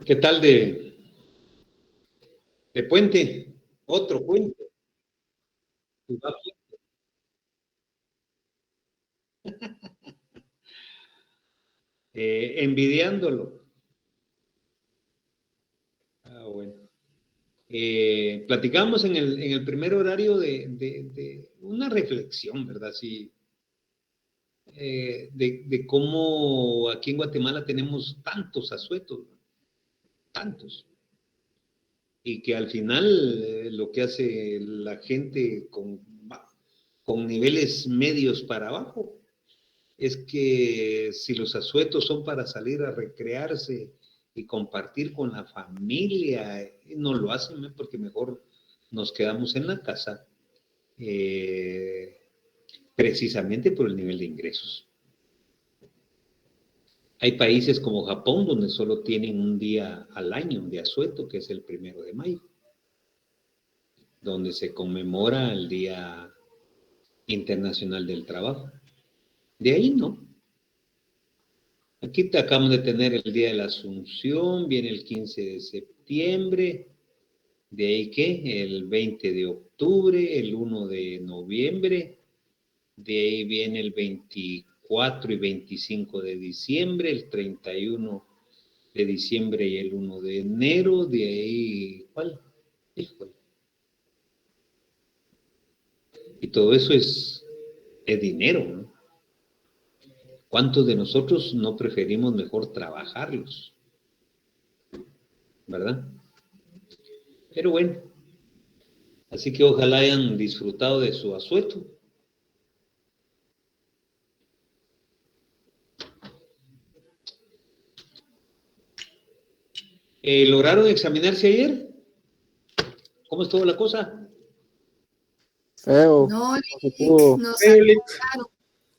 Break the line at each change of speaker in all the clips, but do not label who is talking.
¿Qué tal de puente? Otro puente. Envidiándolo. Ah, bueno. Platicamos en el primer horario de una reflexión, ¿verdad? Sí, de cómo aquí en Guatemala tenemos tantos asuetos, tantos, y que al final lo que hace la gente con niveles medios para abajo es que si los asuetos son para salir a recrearse y compartir con la familia, no lo hacen, ¿no? Porque mejor nos quedamos en la casa, eh, precisamente por el nivel de ingresos. Hay países como Japón donde solo tienen un día al año de asueto, que es el 1 de mayo, donde se conmemora el Día Internacional del Trabajo. De ahí no. Aquí acabamos de tener el Día de la Asunción, viene el 15 de septiembre, de ahí que el 20 de octubre, el 1 de noviembre, de ahí viene el 24 y 25 de diciembre, el 31 de diciembre y el 1 de enero, de ahí, ¿cuál? Híjole. Y todo eso es dinero, ¿no? ¿Cuántos de nosotros no preferimos mejor trabajarlos? ¿Verdad? Pero bueno, así que ojalá hayan disfrutado de su asueto. ¿Lograron examinarse ayer? ¿Cómo estuvo la cosa?
Feo.
No,
se pudo.
nos sacaron.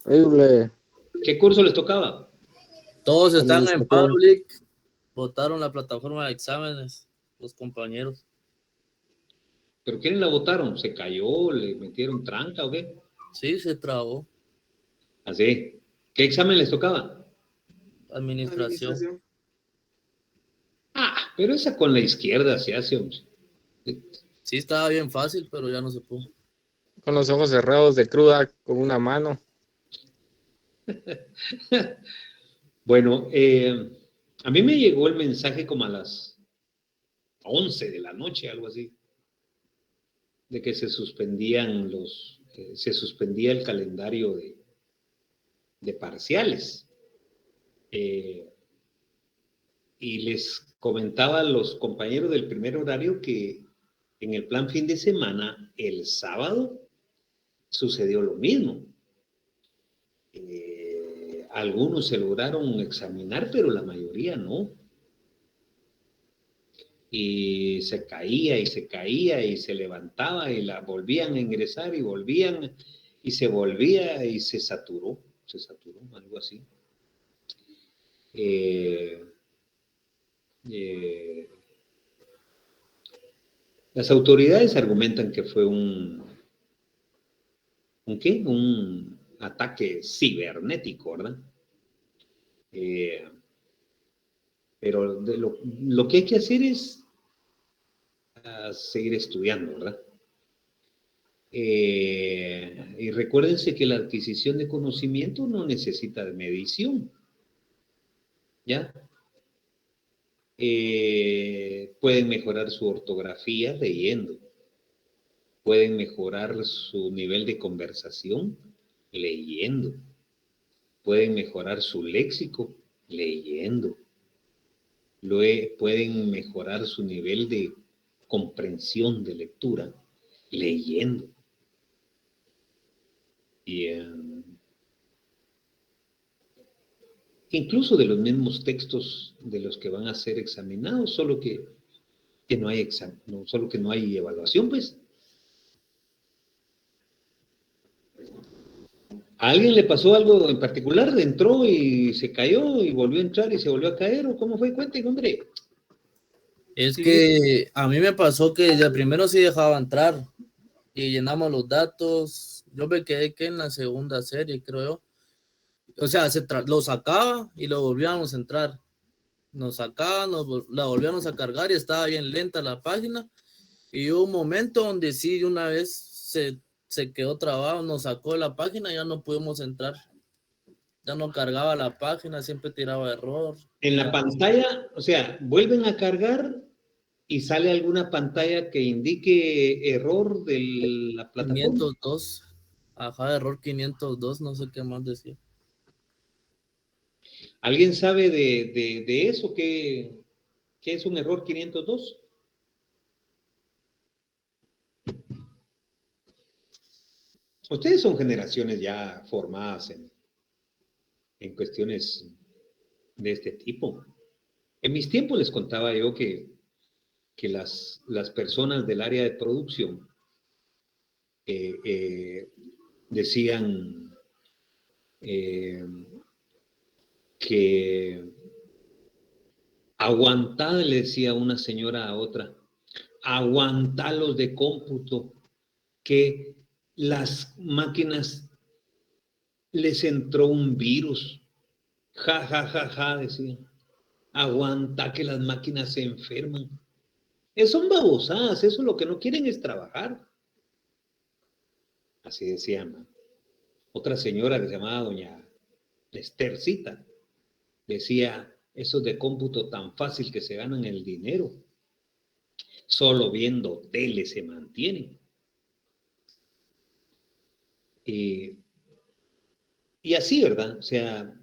Horrible.
¿Qué curso les tocaba?
Todos están en paro, Lick. Votaron la plataforma de exámenes, los compañeros.
¿Pero quiénes la votaron? ¿Se cayó? ¿Le metieron tranca o qué?
Sí, se trabó.
Así. ¿Qué examen les tocaba?
Administración.
Ah, pero esa con la izquierda se hace.
Sí, estaba bien fácil, pero ya no se pudo.
Con los ojos cerrados de cruda, con una mano.
Bueno, a mí me llegó el mensaje como a las 11 de la noche, algo así, de que se suspendía el calendario de parciales. Y les comentaba a los compañeros del primer horario que en el plan fin de semana, el sábado, sucedió lo mismo. Algunos se lograron examinar, pero la mayoría no. Y se caía y se caía y se levantaba y la volvían a ingresar y volvían y se volvía y se saturó, algo así. Las autoridades argumentan que fue un ataque cibernético, ¿verdad? Pero lo que hay que hacer es seguir estudiando, ¿verdad? Y recuérdense que la adquisición de conocimiento no necesita de medición, ¿ya? Pueden mejorar su ortografía leyendo, pueden mejorar su nivel de conversación leyendo, pueden mejorar su léxico leyendo, pueden mejorar su nivel de comprensión de lectura leyendo. Y incluso de los mismos textos de los que van a ser examinados, solo que no hay examen, solo que no hay evaluación, pues. ¿A alguien le pasó algo en particular? ¿Entró y se cayó y volvió a entrar y se volvió a caer? ¿O cómo fue? Cuénteme, hombre.
Es que a mí me pasó que de primero sí dejaba entrar y llenamos los datos. Yo me quedé que en la segunda serie, creo yo. O sea, lo sacaba y lo volvíamos a entrar. Nos sacaban, la volvíamos a cargar y estaba bien lenta la página. Y hubo un momento donde sí, una vez se quedó trabado, nos sacó de la página y ya no pudimos entrar. Ya no cargaba la página, siempre tiraba error.
En la pantalla, o sea, vuelven a cargar y sale alguna pantalla que indique error de la plataforma.
502. Ajá, error 502, no sé qué más decía.
¿Alguien sabe de eso? ¿Qué es un error 502? Ustedes son generaciones ya formadas en cuestiones de este tipo. En mis tiempos les contaba yo que las personas del área de producción decían que aguantad, le decía una señora a otra, aguantad los de cómputo, que las máquinas les entró un virus. Ja, ja, ja, ja, decían. Aguanta que las máquinas se enferman. Son babosadas, eso lo que no quieren es trabajar. Así decían. Otra señora que se llamaba doña Estercita decía, esos de cómputo tan fácil que se ganan el dinero, solo viendo tele se mantienen. Y así, ¿verdad? O sea,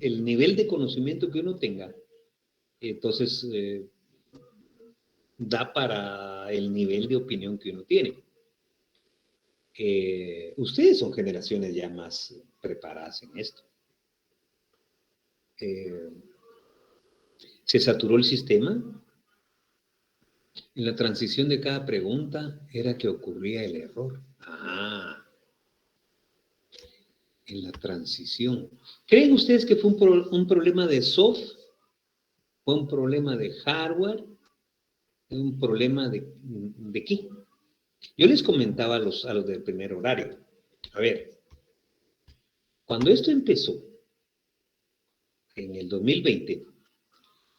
el nivel de conocimiento que uno tenga, entonces da para el nivel de opinión que uno tiene. Ustedes son generaciones ya más preparadas en esto. Se saturó el sistema. En la transición de cada pregunta era que ocurría el error. En la transición. ¿Creen ustedes que fue un problema de soft? ¿Fue un problema de hardware? ¿Un problema de qué? Yo les comentaba a los del primer horario. A ver, cuando esto empezó, en el 2020,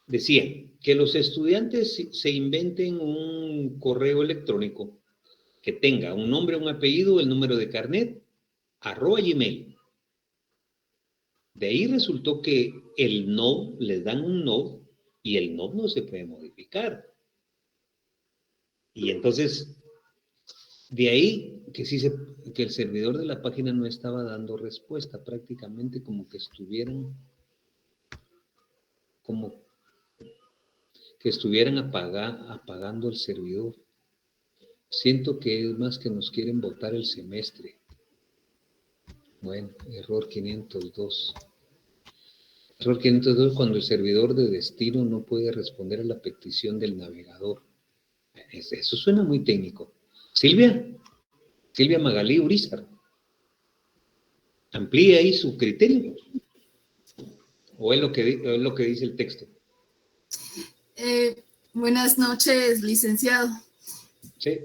decían que los estudiantes se inventen un correo electrónico que tenga un nombre, un apellido, el número de carnet, @gmail. De ahí resultó que el no, les dan un no, y el no se puede modificar. Y entonces, de ahí que el servidor de la página no estaba dando respuesta, prácticamente como que estuvieran apagando el servidor. Siento que es más que nos quieren botar el semestre. Bueno, error 502. Error 502 cuando el servidor de destino no puede responder a la petición del navegador. Eso suena muy técnico. Silvia Magalí Urizar, amplíe ahí su criterio. ¿O es lo que dice el texto?
Buenas noches, licenciado.
Sí.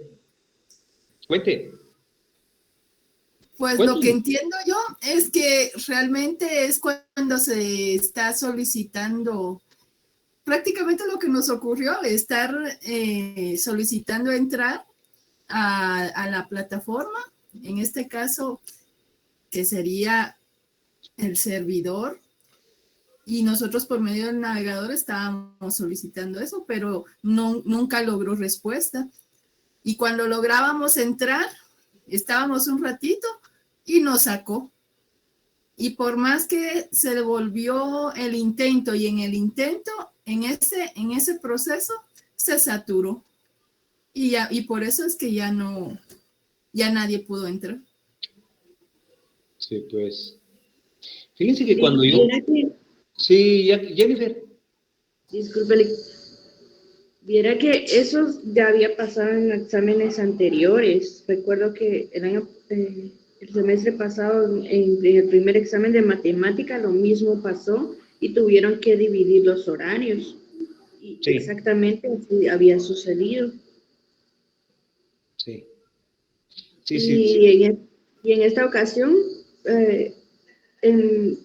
Cuente.
Pues
Cuéntame.
Lo que entiendo yo es que realmente es cuando se está solicitando, prácticamente lo que nos ocurrió, estar solicitando entrar a la plataforma, en este caso, que sería el servidor, y nosotros por medio del navegador estábamos solicitando eso, pero nunca logró respuesta. Y cuando lográbamos entrar, estábamos un ratito y nos sacó. Y por más que se devolvió el intento, y en el intento, en ese proceso, se saturó. Y por eso es que ya nadie pudo entrar.
Sí, pues. Fíjense que cuando yo... Sí, Jennifer.
Discúlpele. Viera que eso ya había pasado en exámenes anteriores. Recuerdo que el semestre pasado, en el primer examen de matemática, lo mismo pasó y tuvieron que dividir los horarios. Y sí. Exactamente así había sucedido.
Sí.
Y en esta ocasión, en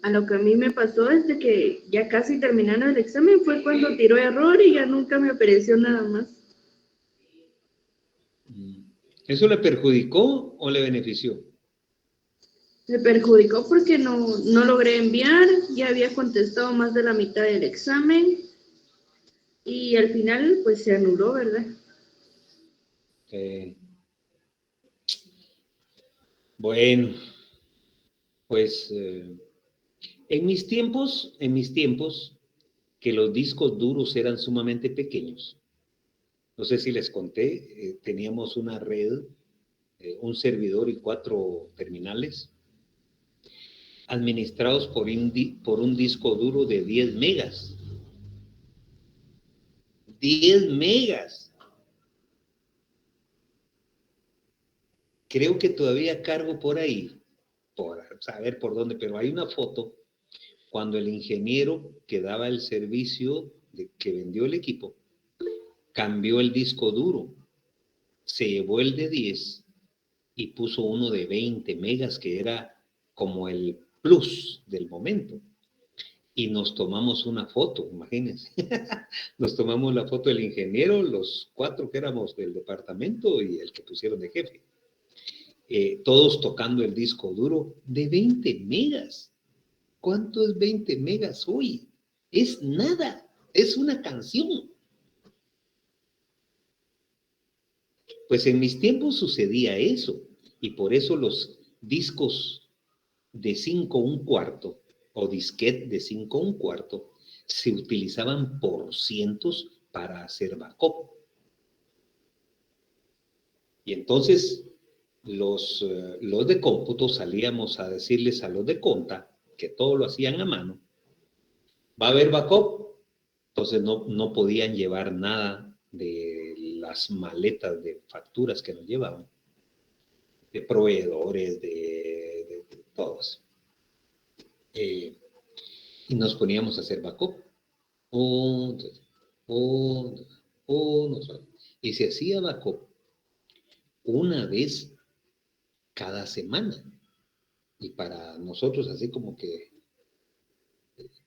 A lo que a mí me pasó desde que ya casi terminando el examen fue cuando tiró error y ya nunca me apareció nada más.
¿Eso le perjudicó o le benefició?
Me perjudicó porque no logré enviar, ya había contestado más de la mitad del examen y al final pues se anuló, ¿verdad?
Bueno, pues en mis tiempos, que los discos duros eran sumamente pequeños. No sé si les conté, teníamos una red, un servidor y 4 terminales administrados por un disco duro de 10 megas. 10 megas. Creo que todavía cargo por ahí, por saber por dónde, pero hay una foto cuando el ingeniero que daba el servicio, que vendió el equipo, cambió el disco duro, se llevó el de 10 y puso uno de 20 megas que era como el plus del momento. Y nos tomamos una foto, imagínense. Nos tomamos la foto del ingeniero, los 4 que éramos del departamento y el que pusieron de jefe. Todos tocando el disco duro de 20 megas. ¿Cuánto es 20 megas hoy? Es nada, es una canción. Pues en mis tiempos sucedía eso, y por eso los discos de 5 1/4 o disquete de 5 1/4 se utilizaban por cientos para hacer backup. Y entonces los de cómputo salíamos a decirles a los de conta, que todo lo hacían a mano, va a haber backup, entonces no podían llevar nada de las maletas de facturas que nos llevaban, de proveedores, de todos. Y nos poníamos a hacer backup. Y se hacía backup una vez cada semana. Y para nosotros así como que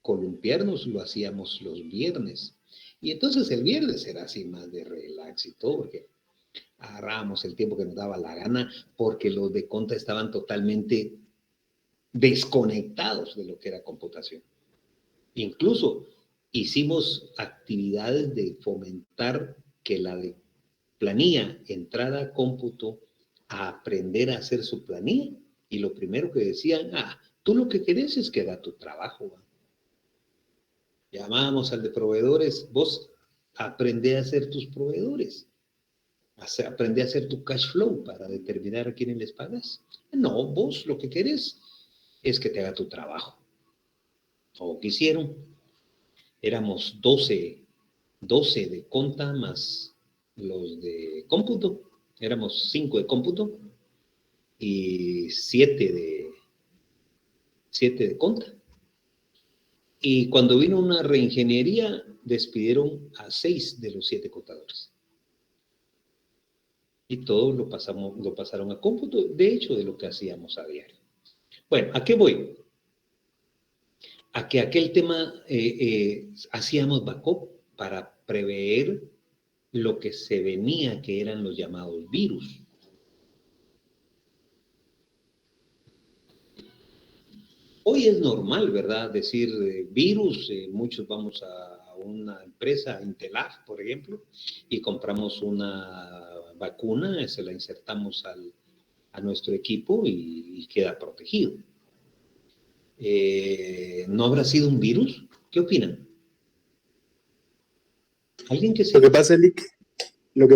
columpiarnos lo hacíamos los viernes. Y entonces el viernes era así más de relax y todo, porque agarrábamos el tiempo que nos daba la gana, porque los de conta estaban totalmente desconectados de lo que era computación. Incluso hicimos actividades de fomentar que la de planilla entrara a cómputo a aprender a hacer su planilla. Y lo primero que decían, tú lo que querés es que haga tu trabajo. ¿Va? Llamábamos al de proveedores, vos aprende a hacer tus proveedores. Aprende a hacer tu cash flow para determinar a quiénes les pagas. No, vos lo que querés es que te haga tu trabajo. O ¿qué hicieron? Éramos 12 de conta más los de cómputo. Éramos 5 de cómputo y 7 de conta. Y cuando vino una reingeniería, despidieron a 6 de los 7 contadores. Y todos lo pasaron a cómputo, de hecho, de lo que hacíamos a diario. Bueno, ¿a qué voy? A que aquel tema hacíamos backup para prever lo que se venía, que eran los llamados virus. Hoy es normal, ¿verdad? Decir virus, muchos vamos a una empresa, Intelaf, por ejemplo, y compramos una vacuna, se la insertamos a nuestro equipo y queda protegido. ¿No habrá sido un virus? ¿Qué opinan? ¿Alguien que se...
Lo que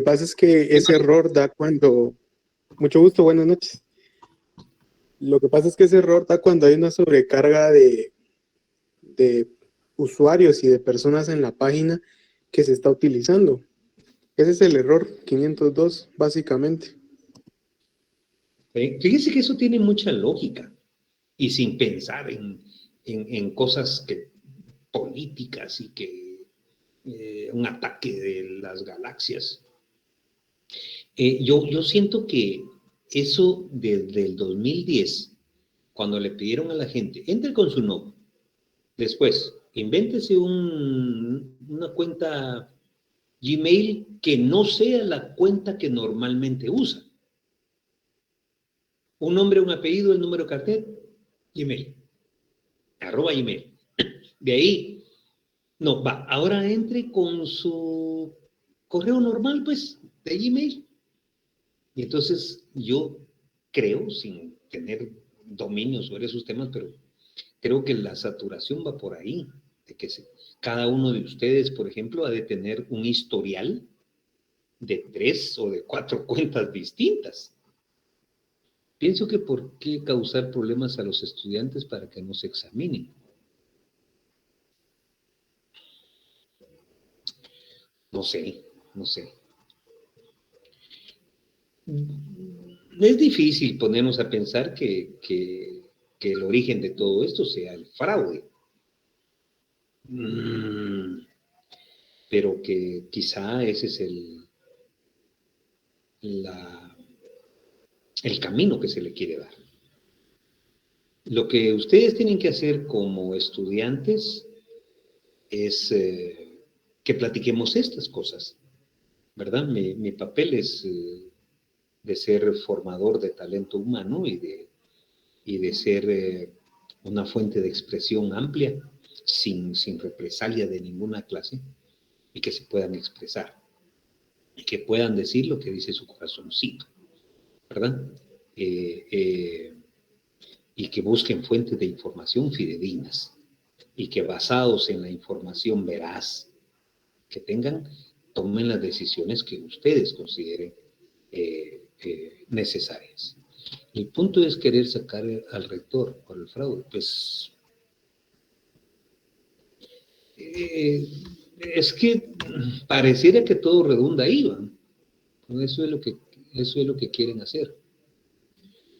pasa es que ese error da cuando... Mucho gusto, buenas noches. Lo que pasa es que ese error da cuando hay una sobrecarga de usuarios y de personas en la página que se está utilizando. Ese es el error 502, básicamente.
Fíjese que eso tiene mucha lógica y sin pensar en cosas políticas y que un ataque de las galaxias. Yo siento que eso desde el 2010, cuando le pidieron a la gente, entre con su nombre, después, invéntese una cuenta Gmail que no sea la cuenta que normalmente usa. Un nombre, un apellido, el número de carnet, Gmail, @Gmail. De ahí, no, va, ahora entre con su correo normal, pues, de Gmail. Y entonces yo creo, sin tener dominio sobre esos temas, pero creo que la saturación va por ahí, de que cada uno de ustedes, por ejemplo, ha de tener un historial de 3 o de 4 cuentas distintas. Pienso que por qué causar problemas a los estudiantes para que no se examinen. No sé, no sé. Es difícil ponernos a pensar que el origen de todo esto sea el fraude. Pero que quizá ese es el camino que se le quiere dar. Lo que ustedes tienen que hacer como estudiantes es que platiquemos estas cosas, ¿verdad? Mi papel es de ser formador de talento humano y de ser una fuente de expresión amplia, sin represalia de ninguna clase, y que se puedan expresar, y que puedan decir lo que dice su corazoncito, ¿verdad? Y que busquen fuentes de información fidedignas, y que basados en la información veraz que tengan, tomen las decisiones que ustedes consideren necesarias. El punto es querer sacar al rector por el fraude. Pues es que pareciera que todo redunda ahí, ¿va? Eso es lo que quieren hacer.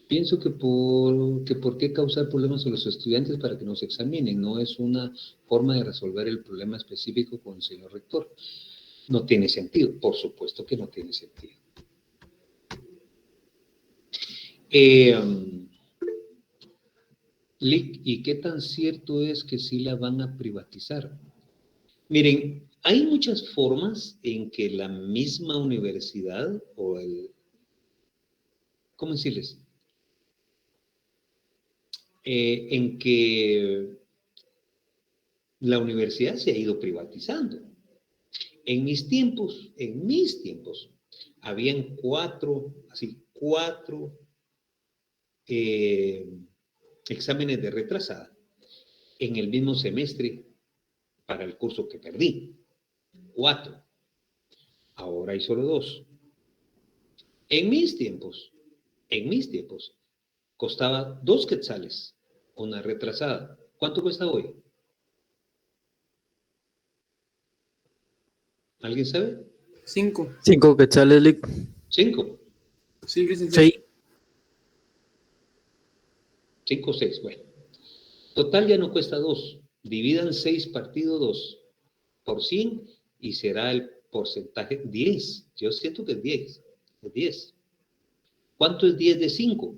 Pienso que por qué causar problemas a los estudiantes para que nos examinen. No es una forma de resolver el problema específico con el señor rector. No tiene sentido. Por supuesto que no tiene sentido. Lick, ¿y qué tan cierto es que sí la van a privatizar? Miren, hay muchas formas en que la misma universidad o ¿cómo decirles? En que la universidad se ha ido privatizando. En mis tiempos, habían cuatro exámenes de retrasada en el mismo semestre para el curso que perdí. 4. Ahora hay solo 2. En mis tiempos, costaba 2 quetzales una retrasada. ¿Cuánto cuesta hoy? ¿Alguien sabe?
5.
5 quetzales, Lick.
5.
Sí, licenciado.
6.
5 o 6, bueno. Total ya no cuesta 2. Dividan 6 partido 2 por 100 y será el porcentaje 10. Yo siento que es 10. Es 10. ¿Cuánto es 10 de 5?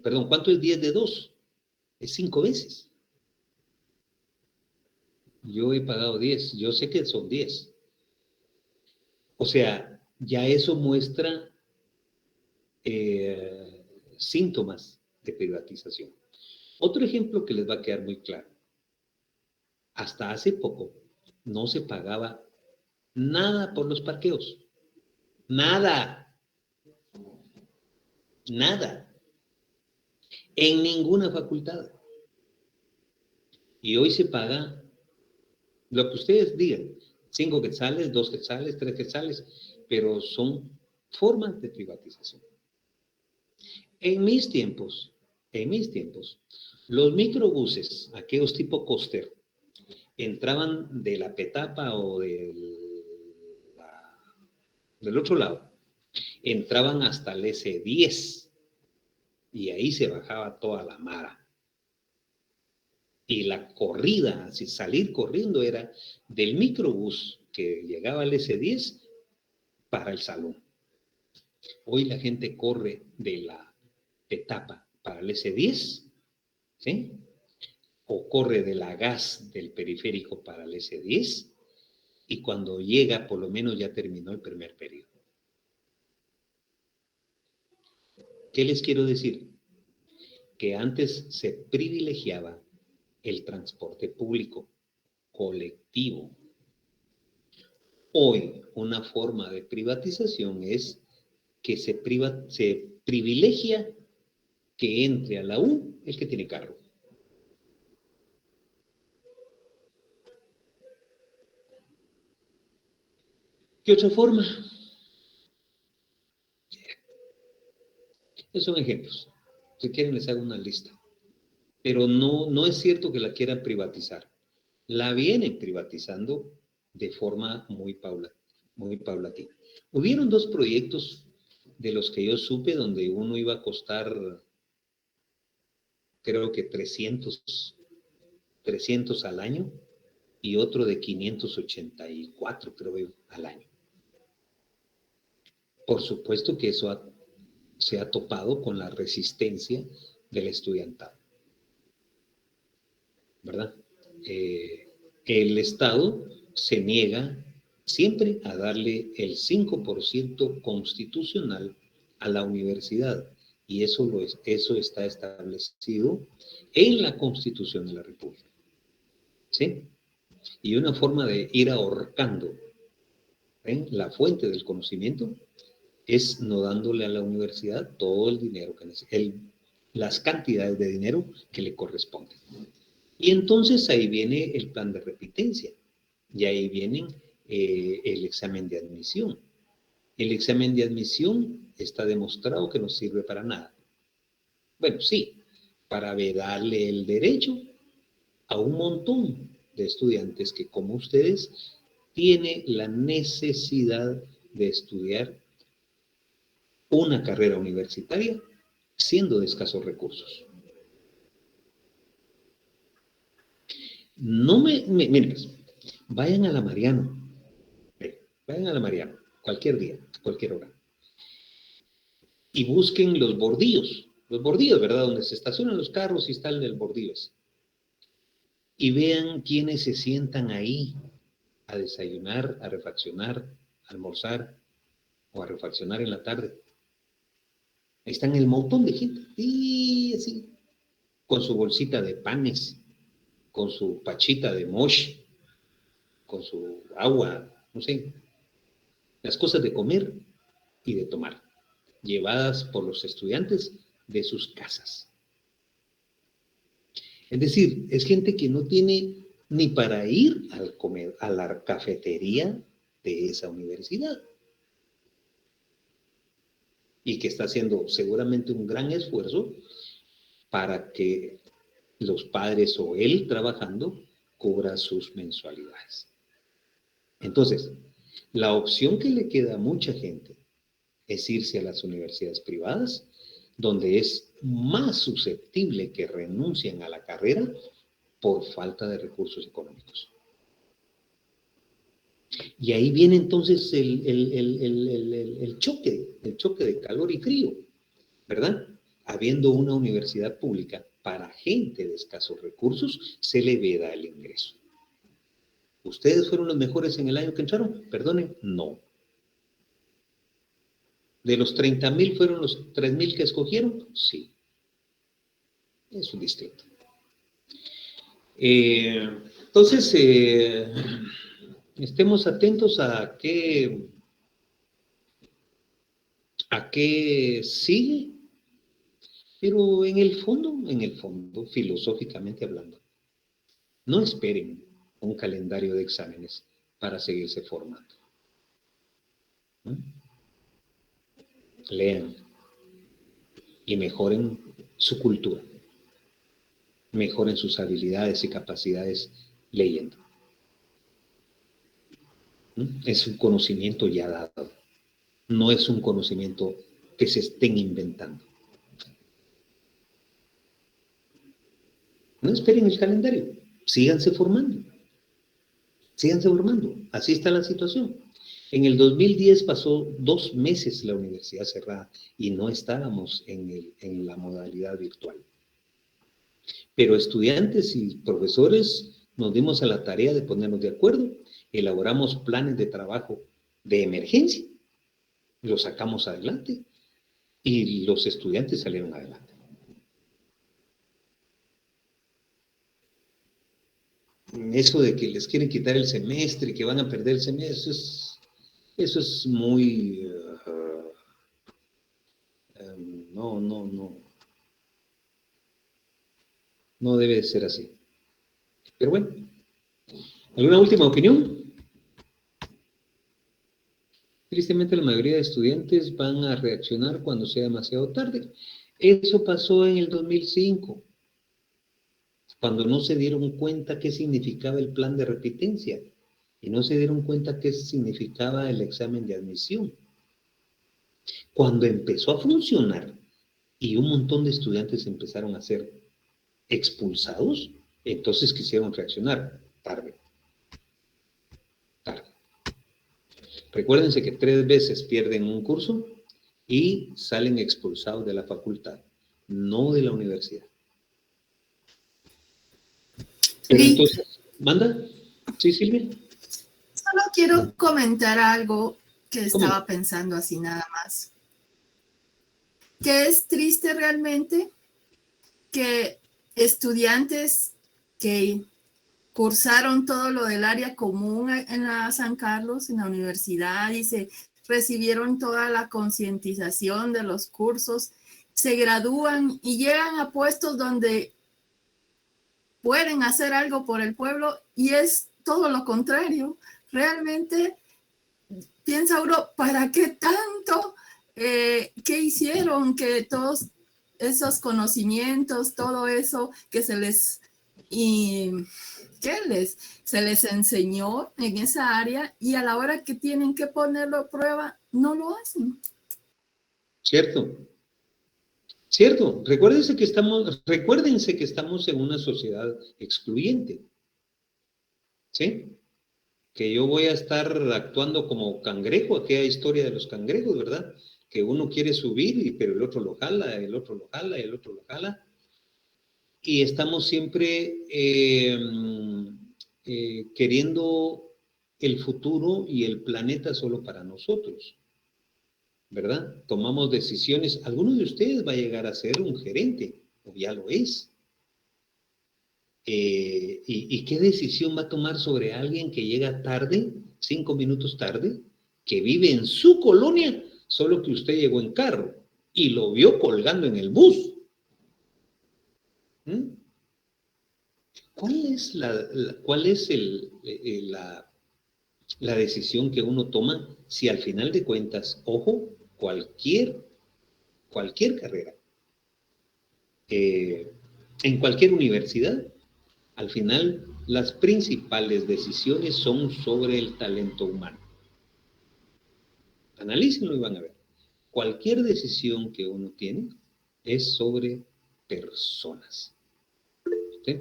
Perdón, ¿cuánto es 10 de 2? Es 5 veces. Yo he pagado 10. Yo sé que son 10. O sea, ya eso muestra síntomas de privatización. Otro ejemplo que les va a quedar muy claro. Hasta hace poco no se pagaba nada por los parqueos. Nada. Nada. En ninguna facultad. Y hoy se paga lo que ustedes digan. 5 quetzales, 2 quetzales, 3 quetzales, pero son formas de privatización. En mis tiempos, los microbuses, aquellos tipo coaster, entraban de la Petapa o del otro lado, entraban hasta el S10 y ahí se bajaba toda la mara. Y la corrida, así salir corriendo, era del microbús que llegaba al S10 para el salón. Hoy la gente corre de la Petapa para el S10 ¿sí? O corre de la gas del periférico para el S10 y cuando llega por lo menos ya terminó el primer periodo. ¿Qué les quiero decir? Que antes se privilegiaba el transporte público, colectivo. Hoy una forma de privatización es que se privilegia que entre a la U el que tiene carro. ¿Qué otra forma? Esos son ejemplos. Si quieren les hago una lista. Pero no es cierto que la quieran privatizar. La vienen privatizando de forma muy paulatina. Hubieron 2 proyectos de los que yo supe donde uno iba a costar, creo que 300 al año y otro de 584, creo yo, al año. Por supuesto que eso se ha topado con la resistencia del estudiantado, ¿verdad? El Estado se niega siempre a darle el 5% constitucional a la universidad y eso está establecido en la Constitución de la República, ¿sí? Y una forma de ir ahorcando la fuente del conocimiento es no dándole a la universidad todo el dinero que necesita, las cantidades de dinero que le corresponden. Y entonces ahí viene el plan de repitencia y ahí viene el examen de admisión. El examen de admisión está demostrado que no sirve para nada. Bueno, sí, para darle el derecho a un montón de estudiantes que, como ustedes, tiene la necesidad de estudiar una carrera universitaria siendo de escasos recursos. Miren, vayan a la Mariano, cualquier día, cualquier hora, y busquen los bordillos, ¿verdad? Donde se estacionan los carros y está el bordillo ese. Y vean quiénes se sientan ahí a desayunar, a refaccionar, a almorzar o a refaccionar en la tarde. Ahí están el montón de gente, y así, con su bolsita de panes, con su pachita de mosh, con su agua, no sé, las cosas de comer y de tomar, llevadas por los estudiantes de sus casas. Es decir, es gente que no tiene ni para ir a la cafetería de esa universidad. Y que está haciendo seguramente un gran esfuerzo para que los padres o él trabajando cubra sus mensualidades. Entonces, la opción que le queda a mucha gente es irse a las universidades privadas, donde es más susceptible que renuncien a la carrera por falta de recursos económicos. Y ahí viene entonces el choque de calor y frío, ¿verdad? Habiendo una universidad pública para gente de escasos recursos, se le veda el ingreso. ¿Ustedes fueron los mejores en el año que entraron? Perdonen, no. ¿De los 30,000 fueron los 3,000 que escogieron? Sí. Es un distinto. Entonces, estemos atentos a qué sigue, pero en el fondo, filosóficamente hablando, no esperen un calendario de exámenes para seguirse formando. Lean y mejoren su cultura, mejoren sus habilidades y capacidades leyendo. Es un conocimiento ya dado, no es un conocimiento que se estén inventando. No esperen el calendario, síganse formando, así está la situación. En el 2010 pasó 2 meses la universidad cerrada y no estábamos en la modalidad virtual. Pero estudiantes y profesores nos dimos a la tarea de ponernos de acuerdo, elaboramos planes de trabajo de emergencia, los sacamos adelante y los estudiantes salieron adelante. Eso de que les quieren quitar el semestre, que van a perder el semestre, eso es muy... no debe de ser así. Pero bueno, ¿alguna última opinión? Tristemente la mayoría de estudiantes van a reaccionar cuando sea demasiado tarde. Eso pasó en el 2005, cuando no se dieron cuenta qué significaba el plan de repitencia y no se dieron cuenta qué significaba el examen de admisión. Cuando empezó a funcionar y un montón de estudiantes empezaron a ser expulsados, entonces quisieron reaccionar tarde. Recuérdense que 3 veces pierden un curso y salen expulsados de la facultad, no de la universidad. Pero
Sí.
entonces, ¿manda? ¿Sí, Silvia?
Solo quiero comentar algo que
¿Cómo?
estaba pensando así nada más. Que es triste realmente que estudiantes que cursaron todo lo del área común en la San Carlos, en la universidad, y se recibieron toda la concientización de los cursos, se gradúan y llegan a puestos donde pueden hacer algo por el pueblo y es todo lo contrario. Realmente piensa uno, ¿para qué tanto? ¿Qué hicieron? Que todos esos conocimientos, todo eso que se les enseñó en esa área y a la hora que tienen que ponerlo a prueba, no lo hacen.
Cierto. Cierto. Recuérdense que estamos en una sociedad excluyente. ¿Sí? Que yo voy a estar actuando como cangrejo, aquella historia de los cangrejos, ¿verdad? Que uno quiere subir, pero el otro lo jala, el otro lo jala, el otro lo jala. Y estamos siempre queriendo el futuro y el planeta solo para nosotros, ¿verdad? Tomamos decisiones. Alguno de ustedes va a llegar a ser un gerente, o ya lo es. ¿Y qué decisión va a tomar sobre alguien que llega tarde, 5 minutos tarde, que vive en su colonia, solo que usted llegó en carro y lo vio colgando en el bus? ¿Mm? ¿Cuál es la decisión que uno toma si al final de cuentas, ojo, cualquier carrera, en cualquier universidad, al final las principales decisiones son sobre el talento humano? Analícenlo y van a ver. Cualquier decisión que uno tiene es sobre personas. ¿Sí?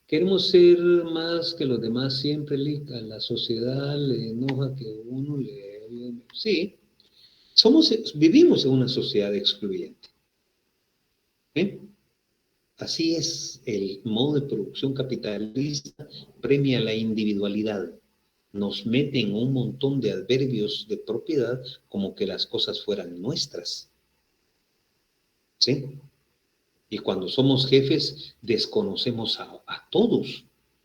Queremos ser más que los demás siempre, a la sociedad le enoja que uno le... Sí, vivimos en una sociedad excluyente. ¿Sí? Así es, el modo de producción capitalista premia la individualidad. Nos mete en un montón de adverbios de propiedad como que las cosas fueran nuestras. ¿Sí? Y cuando somos jefes, desconocemos a todos.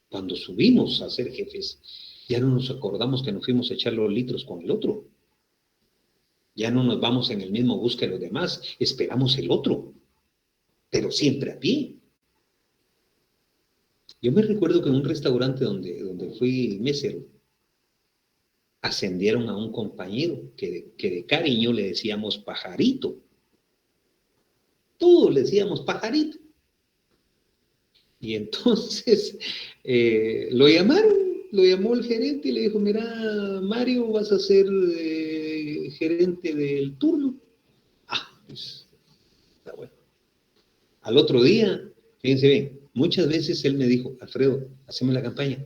Cuando subimos a ser jefes, ya no nos acordamos que nos fuimos a echar los litros con el otro. Ya no nos vamos en el mismo bus que los demás, esperamos el otro, pero siempre a pie. Yo me recuerdo que en un restaurante donde fui mesero, ascendieron a un compañero que de cariño le decíamos Pajarito. Todos le decíamos Pajarito. Y entonces lo llamó el gerente y le dijo, mira, Mario, vas a ser gerente del turno. Pues, está bueno. Al otro día, fíjense bien, muchas veces él me dijo, Alfredo, haceme la campaña,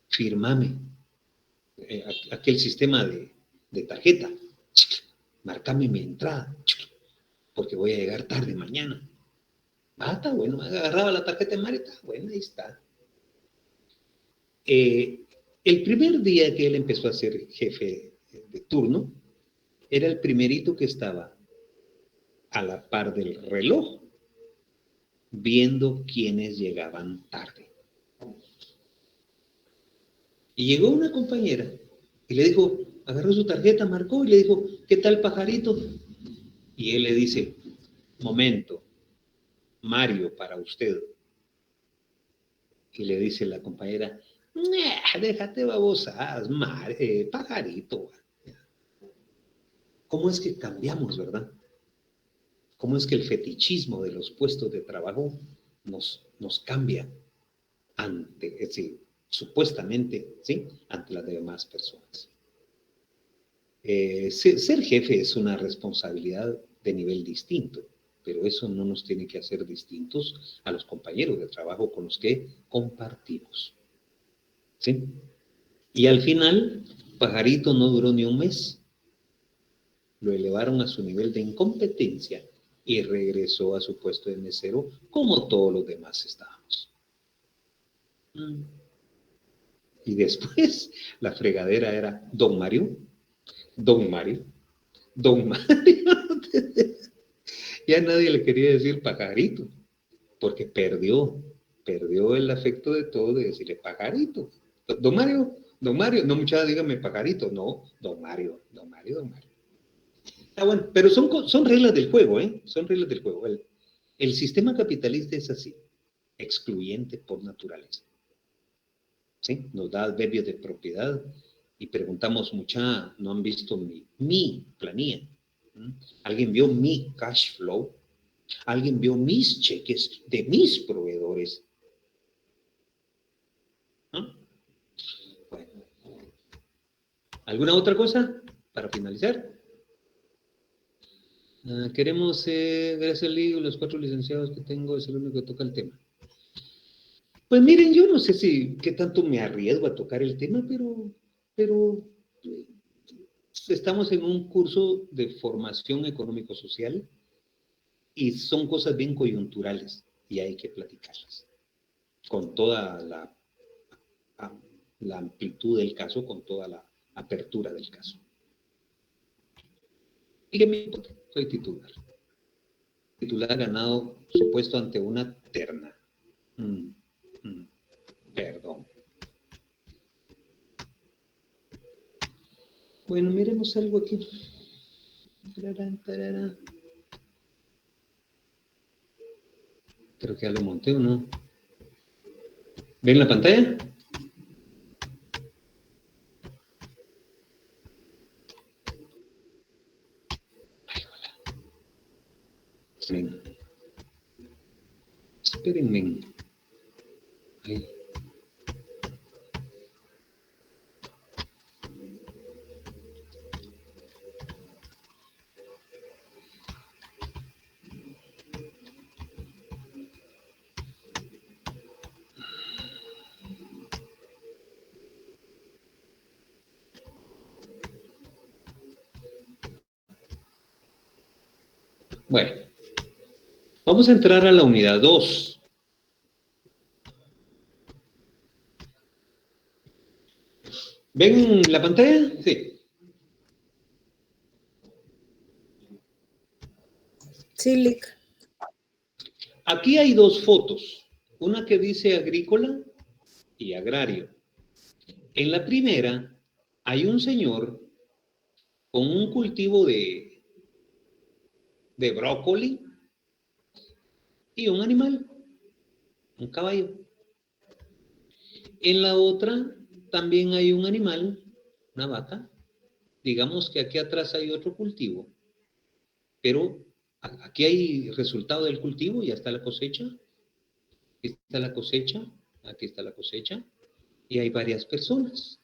firmame aquel sistema de tarjeta, marcame mi entrada, porque voy a llegar tarde mañana. Ah, está bueno, agarraba la tarjeta de Mario, está bueno, ahí está. El primer día que él empezó a ser jefe de turno, era el primerito que estaba a la par del reloj, viendo quiénes llegaban tarde. Y llegó una compañera y le dijo, agarró su tarjeta, marcó y le dijo, ¿qué tal, pajarito? Y él le dice, momento, Mario, para usted. Y le dice la compañera, déjate babosas, pajarito. ¿Cómo es que cambiamos, verdad? ¿Cómo es que el fetichismo de los puestos de trabajo nos cambia ante, es decir, supuestamente, ¿sí? Ante las demás personas? Ser jefe es una responsabilidad de nivel distinto, pero eso no nos tiene que hacer distintos a los compañeros de trabajo con los que compartimos. ¿Sí? Y al final, Pajarito no duró ni un mes. Lo elevaron a su nivel de incompetencia y regresó a su puesto de mesero como todos los demás estábamos. Y después la fregadera era Don Mario, Don Mario, Don Mario. Ya nadie le quería decir Pajarito, porque perdió el afecto de todo de decirle Pajarito. Don Mario, no muchacha, dígame Pajarito, no, Don Mario. Ah, bueno, pero son reglas del juego, ¿eh? Son reglas del juego. El sistema capitalista es así, excluyente por naturaleza. ¿Sí? Nos da adverbios de propiedad y preguntamos, mucha, ¿no han visto mi planilla? ¿Alguien vio mi cash flow? ¿Alguien vio mis cheques de mis proveedores? ¿No? Bueno. ¿Alguna otra cosa para finalizar? Queremos, gracias al libro, los 4 licenciados que tengo, es el único que toca el tema. Pues miren, yo no sé qué tanto me arriesgo a tocar el tema, pero estamos en un curso de formación económico-social y son cosas bien coyunturales y hay que platicarlas con toda la amplitud del caso, con toda la apertura del caso. ¿Y qué me importa? Soy titular. Titular ganado su puesto ante una terna. Perdón. Bueno, miremos algo aquí. Creo que ya lo monté, ¿o no? ¿Ven la pantalla? Ay, hola. Espérenme. Ahí. Bueno, vamos a entrar a la unidad 2. ¿Ven la pantalla? Sí.
Sí, Lick.
Aquí hay 2 fotos. Una que dice agrícola y agrario. En la primera hay un señor con un cultivo de brócoli y un animal, un caballo. En la otra también hay un animal, una vaca. Digamos que aquí atrás hay otro cultivo, pero aquí hay resultado del cultivo, ya está la cosecha. Aquí está la cosecha, aquí está la cosecha, y hay varias personas.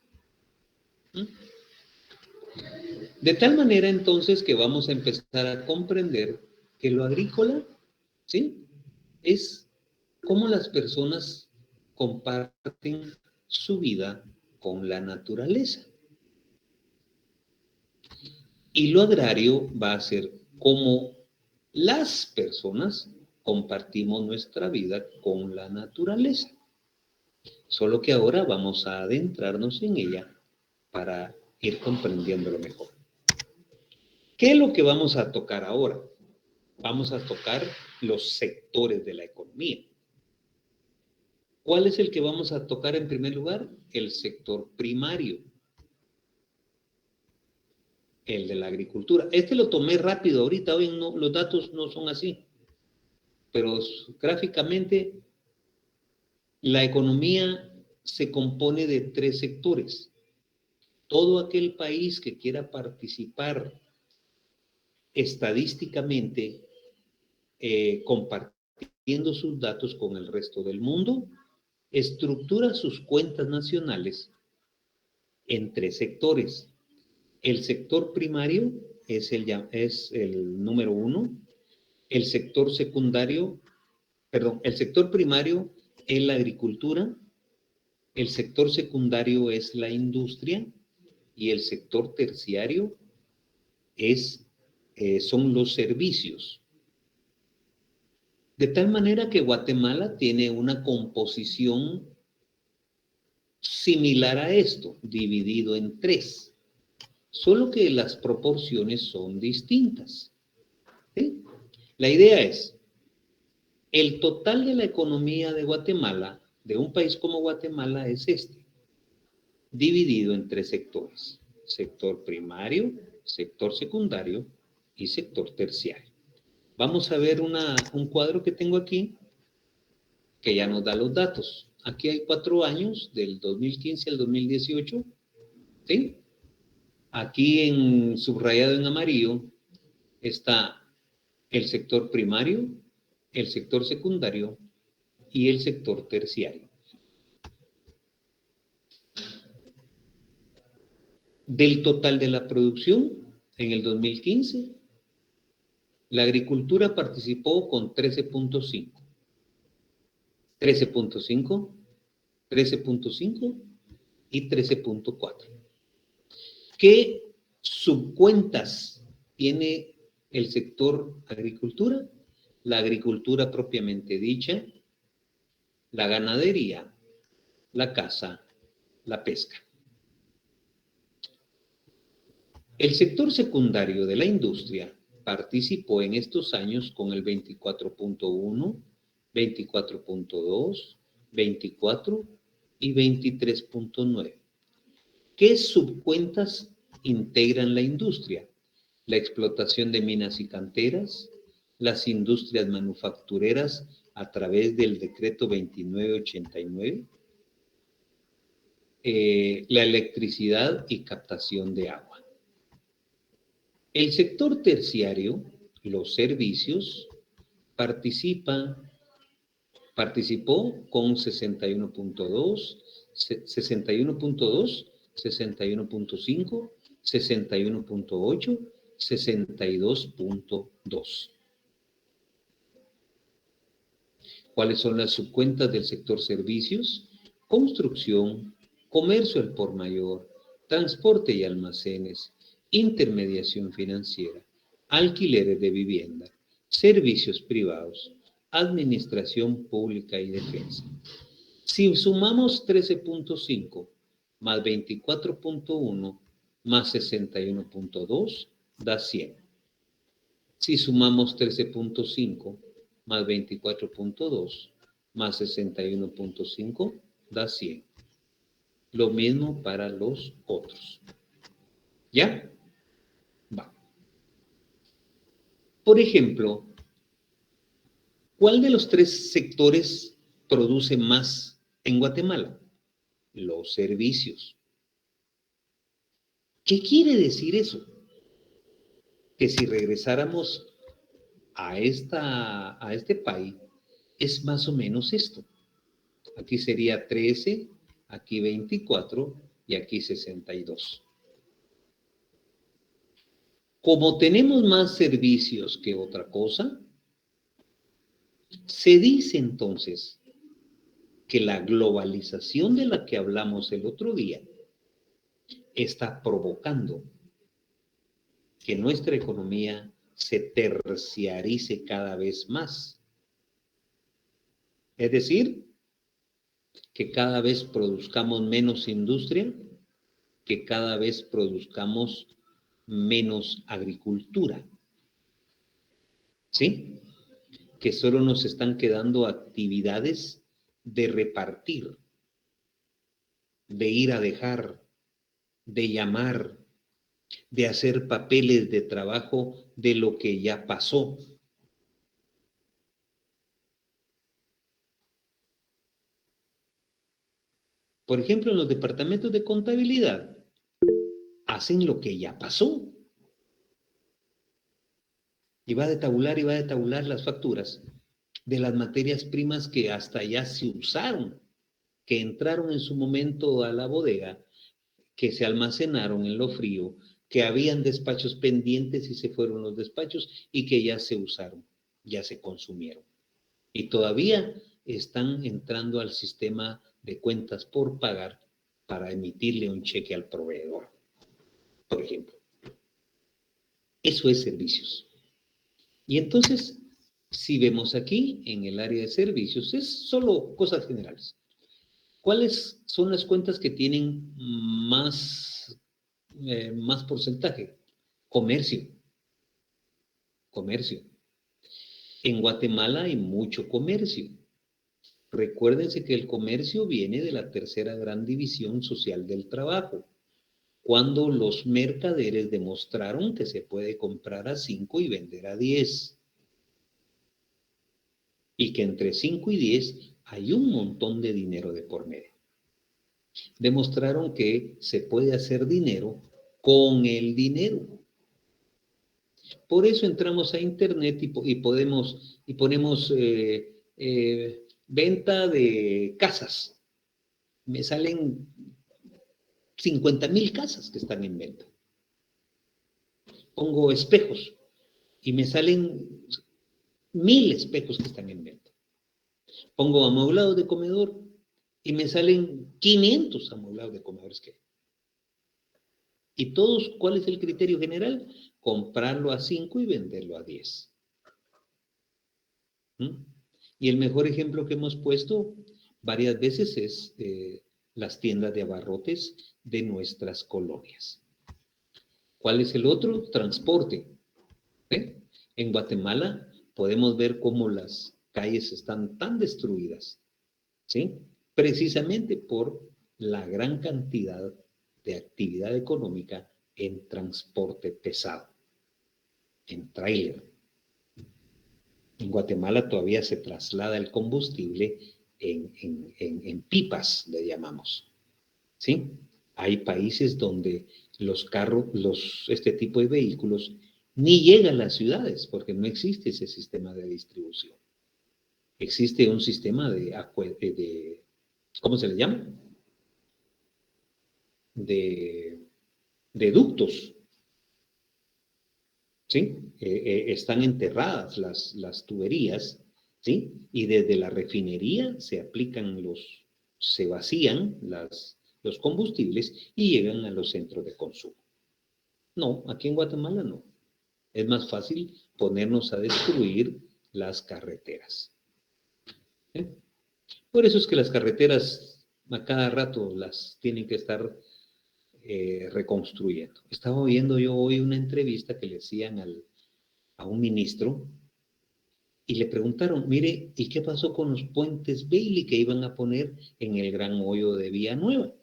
De tal manera entonces que vamos a empezar a comprender que lo agrícola, ¿sí? Es cómo las personas comparten su vida con la naturaleza. Y lo agrario va a ser cómo las personas compartimos nuestra vida con la naturaleza. Solo que ahora vamos a adentrarnos en ella para ir comprendiéndolo mejor. ¿Qué es lo que vamos a tocar ahora? Vamos a tocar los sectores de la economía. ¿Cuál es el que vamos a tocar en primer lugar? El sector primario. El de la agricultura. Este lo tomé rápido ahorita, hoy no, los datos no son así. Pero gráficamente la economía se compone de 3 sectores. Todo aquel país que quiera participar estadísticamente compartiendo sus datos con el resto del mundo, estructura sus cuentas nacionales en 3 sectores. El sector primario es el número 1. El sector secundario, el sector primario es la agricultura, el sector secundario es la industria y el sector terciario son los servicios. De tal manera que Guatemala tiene una composición similar a esto, dividido en 3, solo que las proporciones son distintas. ¿Sí? La idea es, el total de la economía de Guatemala, de un país como Guatemala, es dividido en 3 sectores: sector primario, sector secundario y sector terciario. Vamos a ver un cuadro que tengo aquí, que ya nos da los datos. Aquí hay 4 años, del 2015 al 2018, ¿sí? Aquí subrayado en amarillo está el sector primario, el sector secundario y el sector terciario. Del total de la producción, en el 2015, la agricultura participó con 13.5, 13.5, 13.5 y 13.4. ¿Qué subcuentas tiene el sector agricultura? La agricultura propiamente dicha, la ganadería, la caza, la pesca. El sector secundario de la industria participó en estos años con el 24.1, 24.2, 24 y 23.9. ¿Qué subcuentas integran la industria? La explotación de minas y canteras, las industrias manufactureras a través del decreto 2989, la electricidad y captación de agua. El sector terciario, los servicios, participó con 61.2, 61.2, 61.5, 61.8, 62.2. ¿Cuáles son las subcuentas del sector servicios? Construcción, comercio al por mayor, transporte y almacenes, intermediación financiera, alquileres de vivienda, servicios privados, administración pública y defensa. Si sumamos 13.5 más 24.1 más 61.2 da 100. Si sumamos 13.5 más 24.2 más 61.5 da 100. Lo mismo para los otros. ¿Ya? Va. Por ejemplo, ¿cuál de los 3 sectores produce más en Guatemala? Los servicios. ¿Qué quiere decir eso? Que si regresáramos a este país, es más o menos esto. Aquí sería 13, aquí 24 y aquí 62. Como tenemos más servicios que otra cosa, se dice entonces que la globalización de la que hablamos el otro día está provocando que nuestra economía se terciarice cada vez más Es decir, que cada vez produzcamos menos industria, que cada vez produzcamos menos agricultura. ¿Sí? Que solo nos están quedando actividades de repartir, de ir a dejar, de llamar, de hacer papeles de trabajo de lo que ya pasó. Por ejemplo, en los departamentos de contabilidad hacen lo que ya pasó. Y va de tabular las facturas de las materias primas que hasta ya se usaron, que entraron en su momento a la bodega, que se almacenaron en lo frío, que habían despachos pendientes y se fueron los despachos y que ya se usaron, ya se consumieron. Y todavía están entrando al sistema de cuentas por pagar para emitirle un cheque al proveedor, por ejemplo. Eso es servicios. Y entonces, si vemos aquí en el área de servicios, es solo cosas generales. ¿Cuáles son las cuentas que tienen más porcentaje? Comercio. Comercio. En Guatemala hay mucho comercio. Recuérdense que el comercio viene de la tercera gran división social del trabajo, cuando los mercaderes demostraron que se puede comprar a 5 y vender a 10. Y que entre 5 y 10 hay un montón de dinero de por medio. Demostraron que se puede hacer dinero con el dinero. Por eso entramos a internet y ponemos venta de casas. Me salen 50,000 casas que están en venta. Pongo espejos y me salen 1,000 espejos que están en venta. Pongo amueblados de comedor y me salen 500 amueblados de comedores que hay. Y todos, ¿cuál es el criterio general? Comprarlo a 5 y venderlo a 10. Y el mejor ejemplo que hemos puesto varias veces es las tiendas de abarrotes de nuestras colonias. ¿Cuál es el otro? Transporte. En Guatemala podemos ver cómo las calles están tan destruidas, ¿sí? Precisamente por la gran cantidad de actividad económica en transporte pesado, en tráiler. En Guatemala todavía se traslada el combustible en pipas, le llamamos, ¿sí? Hay países donde los carros, este tipo de vehículos ni llegan a las ciudades porque no existe ese sistema de distribución. Existe un sistema de ¿cómo se le llama? De ductos, ¿sí? Están enterradas las tuberías, ¿sí? Y desde la refinería se vacían los combustibles y llegan a los centros de consumo. No, aquí en Guatemala no. Es más fácil ponernos a destruir las carreteras. Por eso es que las carreteras a cada rato las tienen que estar reconstruyendo. Estaba viendo yo hoy una entrevista que le hacían a un ministro y le preguntaron, mire, ¿y qué pasó con los puentes Bailey que iban a poner en el gran hoyo de Villanueva?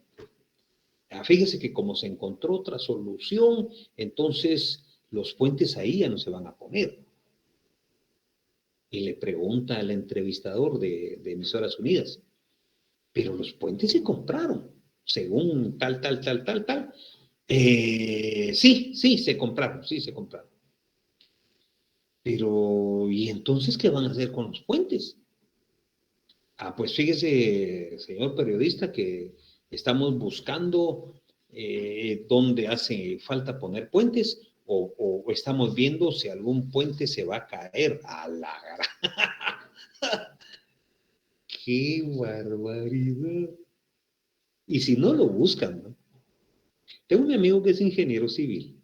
Fíjese que como se encontró otra solución, entonces los puentes ahí ya no se van a poner. Y le pregunta al entrevistador de Emisoras Unidas, pero los puentes se compraron, según tal. Sí, se compraron. Pero, ¿y entonces qué van a hacer con los puentes? Pues fíjese, señor periodista, que estamos buscando dónde hace falta poner puentes o estamos viendo si algún puente se va a caer a la gran. ¡Qué barbaridad! Y si no lo buscan, ¿no? Tengo un amigo que es ingeniero civil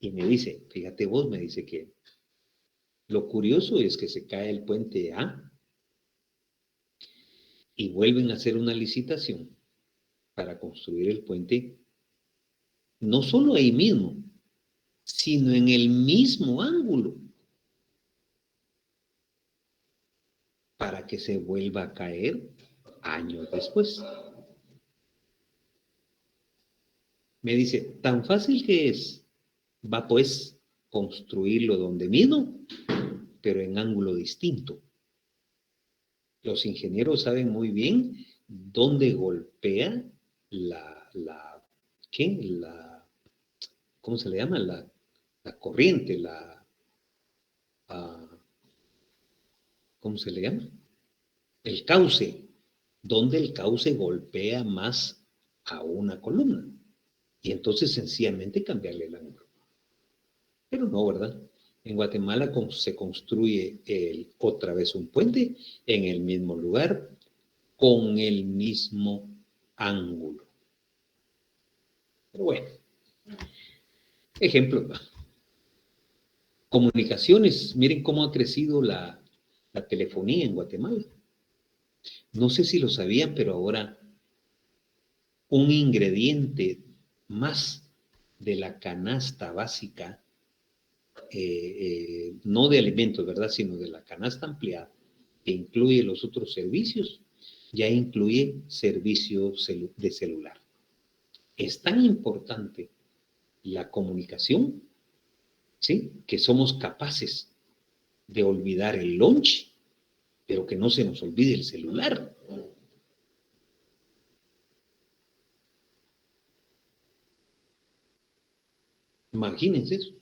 y me dice, fíjate vos, me dice que lo curioso es que se cae el puente A y vuelven a hacer una licitación para construir el puente, no solo ahí mismo, sino en el mismo ángulo, para que se vuelva a caer años después. Me dice, tan fácil que es, va pues construirlo donde mismo, pero en ángulo distinto. Los ingenieros saben muy bien dónde golpea ¿cómo se le llama? La corriente, ¿cómo se le llama? El cauce, donde el cauce golpea más a una columna. Y entonces sencillamente cambiarle el ángulo. Pero no, ¿verdad? En Guatemala se construye otra vez un puente en el mismo lugar, con el mismo ángulo. Pero bueno, ejemplo. Comunicaciones, miren cómo ha crecido la telefonía en Guatemala. No sé si lo sabían, pero ahora un ingrediente más de la canasta básica, no de alimentos, ¿verdad?, sino de la canasta ampliada, que incluye los otros servicios, ya incluye servicio de celular. Es tan importante la comunicación, ¿sí?, que somos capaces de olvidar el lunch, pero que no se nos olvide el celular. Imagínense eso.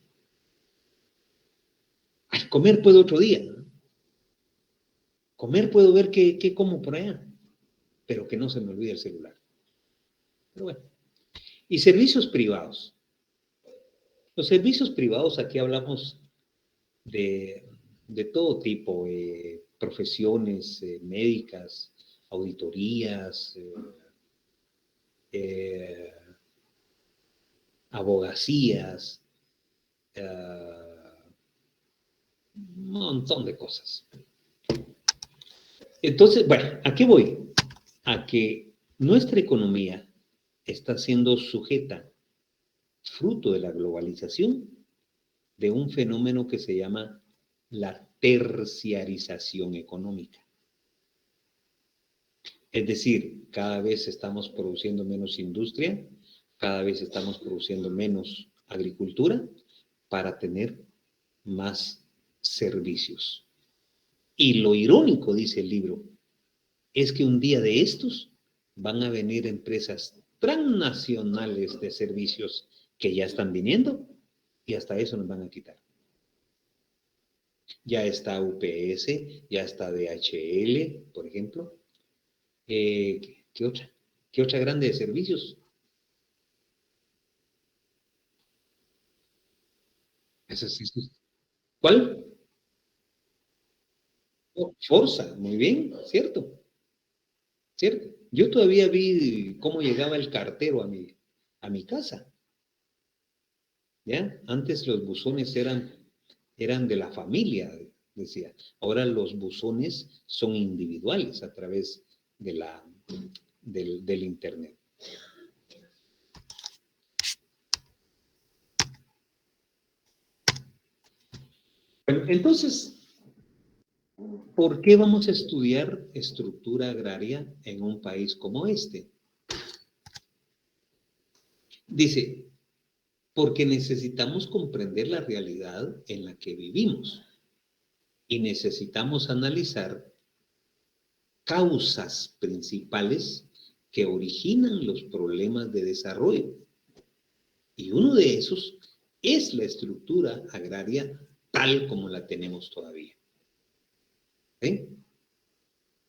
Ay, comer puedo otro día, ¿no? Comer puedo ver qué como por allá, pero que no se me olvide el celular. Pero bueno. Y servicios privados. Los servicios privados, aquí hablamos de todo tipo, profesiones médicas, auditorías, abogacías, un montón de cosas. Entonces, bueno, ¿a qué voy? A que nuestra economía está siendo sujeta, fruto de la globalización, de un fenómeno que se llama la terciarización económica. Es decir, cada vez estamos produciendo menos industria, cada vez estamos produciendo menos agricultura para tener más servicios. Y lo irónico, dice el libro, es que un día de estos van a venir empresas transnacionales de servicios que ya están viniendo y hasta eso nos van a quitar. Ya está UPS, ya está DHL, por ejemplo. ¿Qué otra? ¿Qué otra grande de servicios? ¿Cuál? Oh, Forza, muy bien, cierto. ¿Cierto? Yo todavía vi cómo llegaba el cartero a mi casa. ¿Ya? Antes los buzones eran de la familia, decía. Ahora los buzones son individuales a través del Internet. Bueno, entonces, ¿por qué vamos a estudiar estructura agraria en un país como este? Dice, porque necesitamos comprender la realidad en la que vivimos y necesitamos analizar causas principales que originan los problemas de desarrollo. Y uno de esos es la estructura agraria tal como la tenemos todavía. ¿Sí?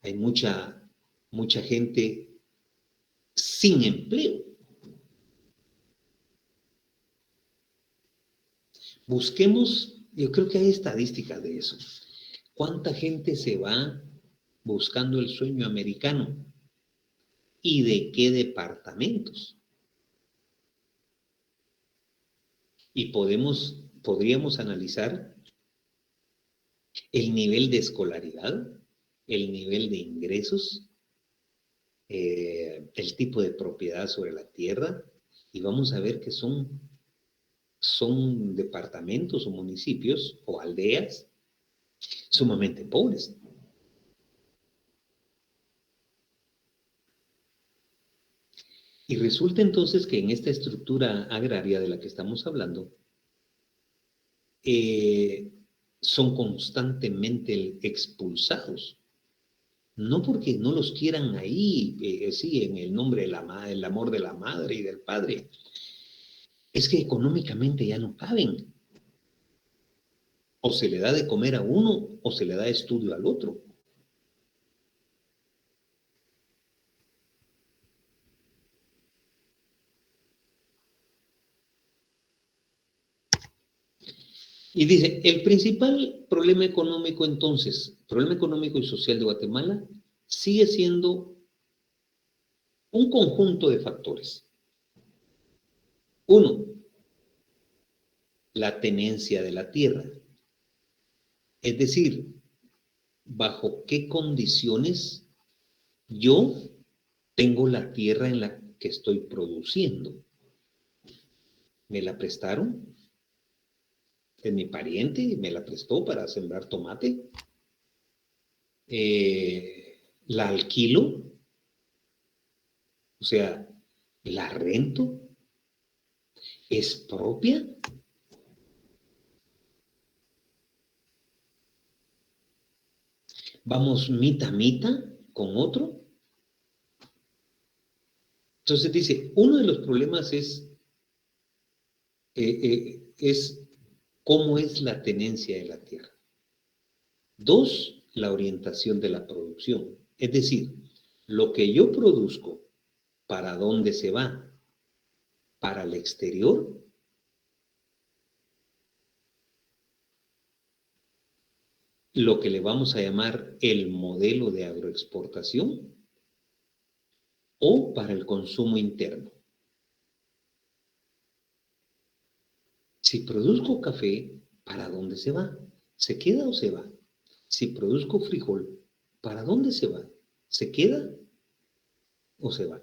Hay mucha gente sin empleo. Busquemos, yo creo que hay estadísticas de eso. ¿Cuánta gente se va buscando el sueño americano? ¿Y de qué departamentos? Y podríamos analizar el nivel de escolaridad, el nivel de ingresos, el tipo de propiedad sobre la tierra, y vamos a ver que son departamentos o municipios o aldeas sumamente pobres. Y resulta entonces que en esta estructura agraria de la que estamos hablando, son constantemente expulsados. No porque no los quieran ahí, sí, en el nombre del amor de la madre y del padre. Es que económicamente ya no caben. O se le da de comer a uno o se le da estudio al otro. Y dice, el principal problema económico entonces, problema económico y social de Guatemala, sigue siendo un conjunto de factores. Uno, la tenencia de la tierra. Es decir, bajo qué condiciones yo tengo la tierra en la que estoy produciendo. ¿Me la prestaron? ¿Es mi pariente y me la prestó para sembrar tomate? ¿La alquilo? O sea, ¿la rento? ¿Es propia? ¿Vamos mitad con otro? Entonces dice, uno de los problemas es cómo es la tenencia de la tierra. Dos, la orientación de la producción. Es decir, lo que yo produzco, ¿para dónde se va? ¿Para el exterior? Lo que le vamos a llamar el modelo de agroexportación, o para el consumo interno. Si produzco café, ¿para dónde se va? ¿Se queda o se va? Si produzco frijol, ¿para dónde se va? ¿Se queda o se va?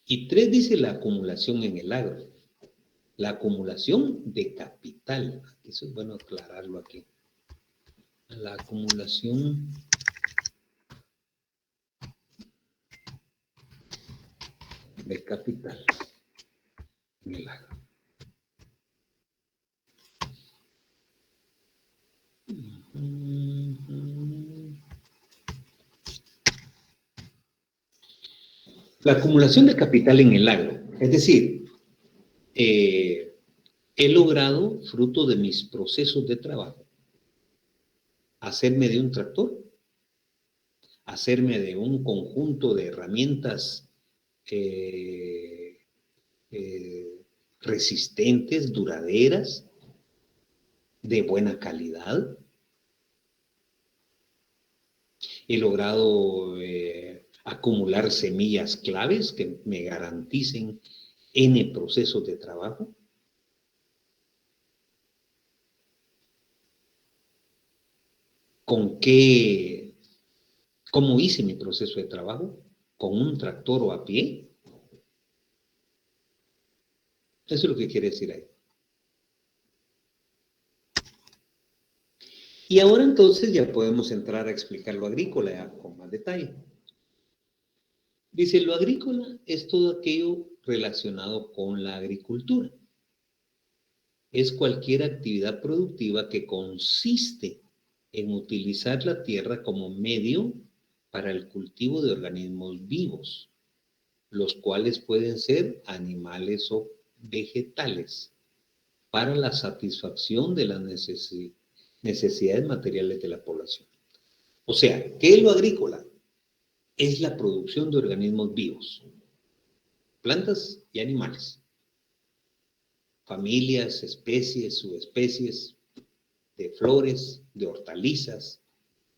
Y tres, dice la acumulación en el agro. La acumulación de capital. Eso es bueno aclararlo aquí. La acumulación de capital en el agro. La acumulación de capital en el agro, es decir, he logrado, fruto de mis procesos de trabajo, hacerme de un tractor, hacerme de un conjunto de herramientas resistentes, duraderas, de buena calidad. He logrado acumular semillas claves que me garanticen N procesos de trabajo. ¿Cómo hice mi proceso de trabajo? ¿Con un tractor o a pie? Eso es lo que quiere decir ahí. Y ahora entonces ya podemos entrar a explicar lo agrícola ya con más detalle. Dice, lo agrícola es todo aquello relacionado con la agricultura. Es cualquier actividad productiva que consiste en utilizar la tierra como medio para el cultivo de organismos vivos, los cuales pueden ser animales o vegetales, para la satisfacción de las necesidades materiales de la población. O sea, ¿qué es lo agrícola? Es la producción de organismos vivos, plantas y animales, familias, especies, subespecies, de flores, de hortalizas,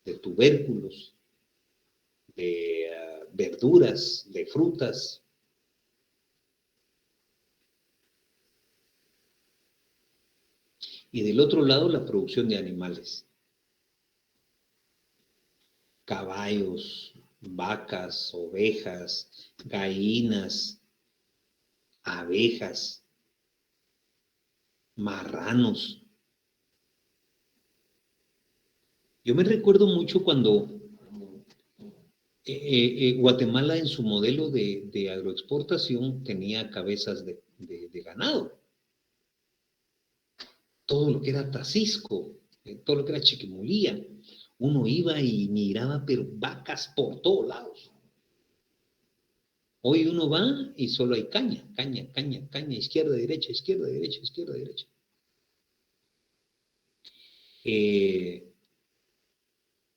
de tubérculos, de verduras, de frutas. Y del otro lado, la producción de animales. caballos, vacas, ovejas, gallinas, abejas, marranos. Yo me recuerdo mucho cuando Guatemala en su modelo de agroexportación tenía cabezas de ganado. Todo lo que era Tacisco, todo lo que era Chiquimulía, uno iba y miraba, pero vacas por todos lados. Hoy uno va y solo hay caña, izquierda, derecha, izquierda, derecha, izquierda, derecha.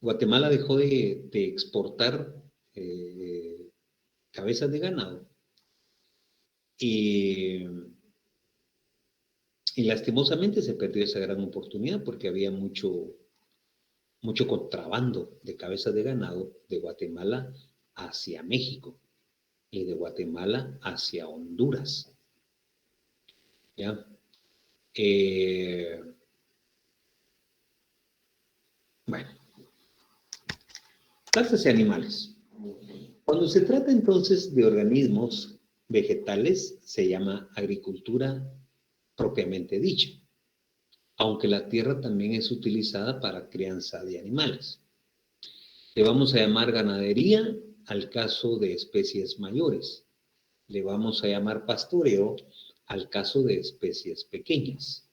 Guatemala dejó de exportar cabezas de ganado y lastimosamente se perdió esa gran oportunidad porque había mucho contrabando de cabezas de ganado de Guatemala hacia México y de Guatemala hacia Honduras. ¿Ya? Bueno, plantas y animales. Cuando se trata entonces de organismos vegetales, se llama agricultura propiamente dicha, aunque la tierra también es utilizada para crianza de animales. Le vamos a llamar ganadería al caso de especies mayores. Le vamos a llamar pastoreo al caso de especies pequeñas.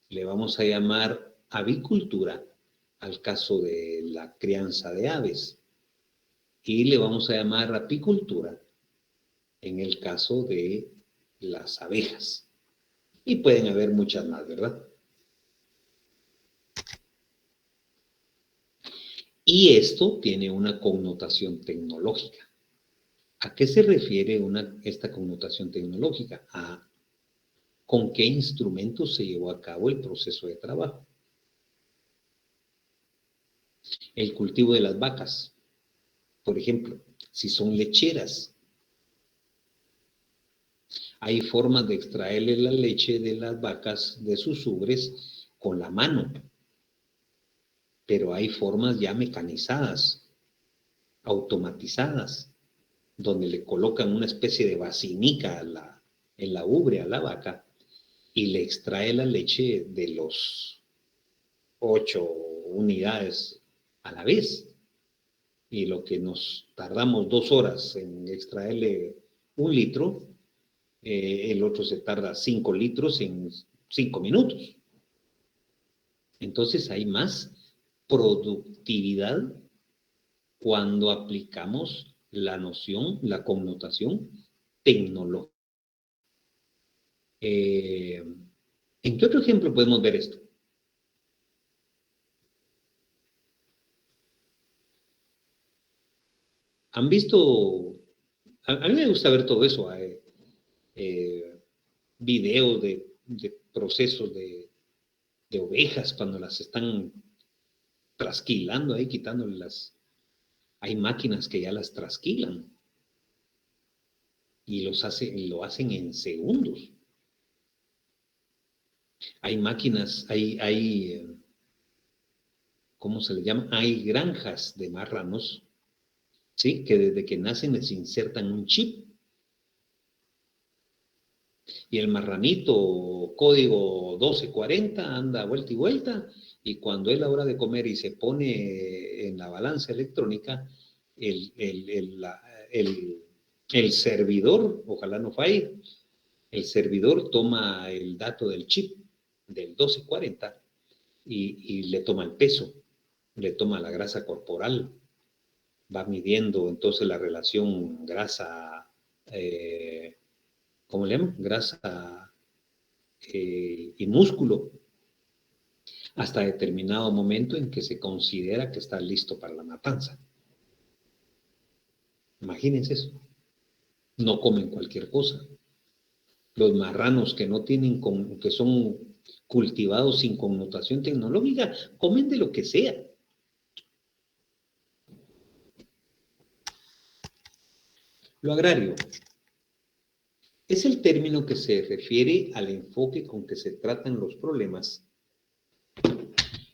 Le vamos a llamar avicultura al caso de la crianza de aves. Y le vamos a llamar apicultura en el caso de las abejas. Y pueden haber muchas más, ¿verdad? Y esto tiene una connotación tecnológica. ¿A qué se refiere esta connotación tecnológica? A con qué instrumentos se llevó a cabo el proceso de trabajo. El cultivo de las vacas, por ejemplo, si son lecheras, hay formas de extraerle la leche de las vacas de sus ubres con la mano, pero hay formas ya mecanizadas, automatizadas, donde le colocan una especie de vacinica en la ubre a la vaca y le extrae la leche de los 8 unidades a la vez. Y lo que nos tardamos 2 horas en extraerle 1 litro, el otro se tarda 5 litros en 5 minutos. Entonces hay más productividad cuando aplicamos la noción, la connotación tecnológica. ¿En qué otro ejemplo podemos ver esto? ¿Han visto? A mí me gusta ver todo eso, videos de procesos de ovejas cuando las están trasquilando ahí, quitándole las... Hay máquinas que ya las trasquilan y lo hacen en segundos. Hay máquinas, ¿cómo se le llama? Hay granjas de marranos, ¿sí? Que desde que nacen les insertan un chip. Y el marranito, código 1240, anda vuelta y vuelta, y cuando es la hora de comer y se pone en la balanza electrónica, el servidor, ojalá no falle, el servidor toma el dato del chip del 1240 y le toma el peso, le toma la grasa corporal, va midiendo entonces la relación grasa, ¿cómo le llaman? Grasa y músculo, hasta determinado momento en que se considera que está listo para la matanza. Imagínense eso. No comen cualquier cosa. Los marranos que no tienen, que son cultivados sin connotación tecnológica, comen de lo que sea. Lo agrario es el término que se refiere al enfoque con que se tratan los problemas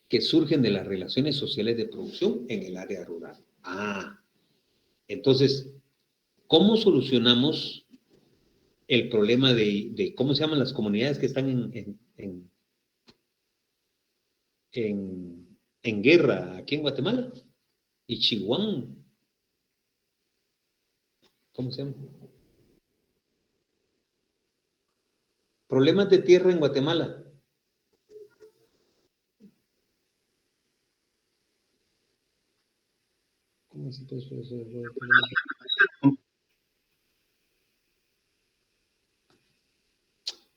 que surgen de las relaciones sociales de producción en el área rural. Entonces, ¿cómo solucionamos el problema de cómo se llaman las comunidades que están en guerra aquí en Guatemala? Y Chihuahua. ¿Cómo se llama? Problemas de tierra en Guatemala. ¿Cómo se puede hacer?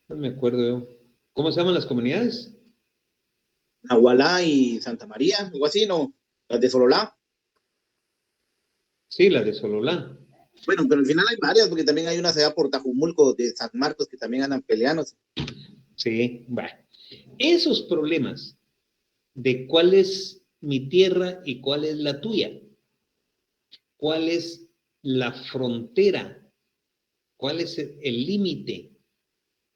No me acuerdo yo. ¿Cómo se llaman las comunidades?
Nahualá y Santa María, algo así, ¿no? Las de Sololá.
Sí, la de Sololá.
Bueno, pero al final hay varias, porque también hay una allá por Tajumulco de San Marcos que también andan peleándose.
Sí, bueno. Esos problemas de cuál es mi tierra y cuál es la tuya, cuál es la frontera, cuál es el límite,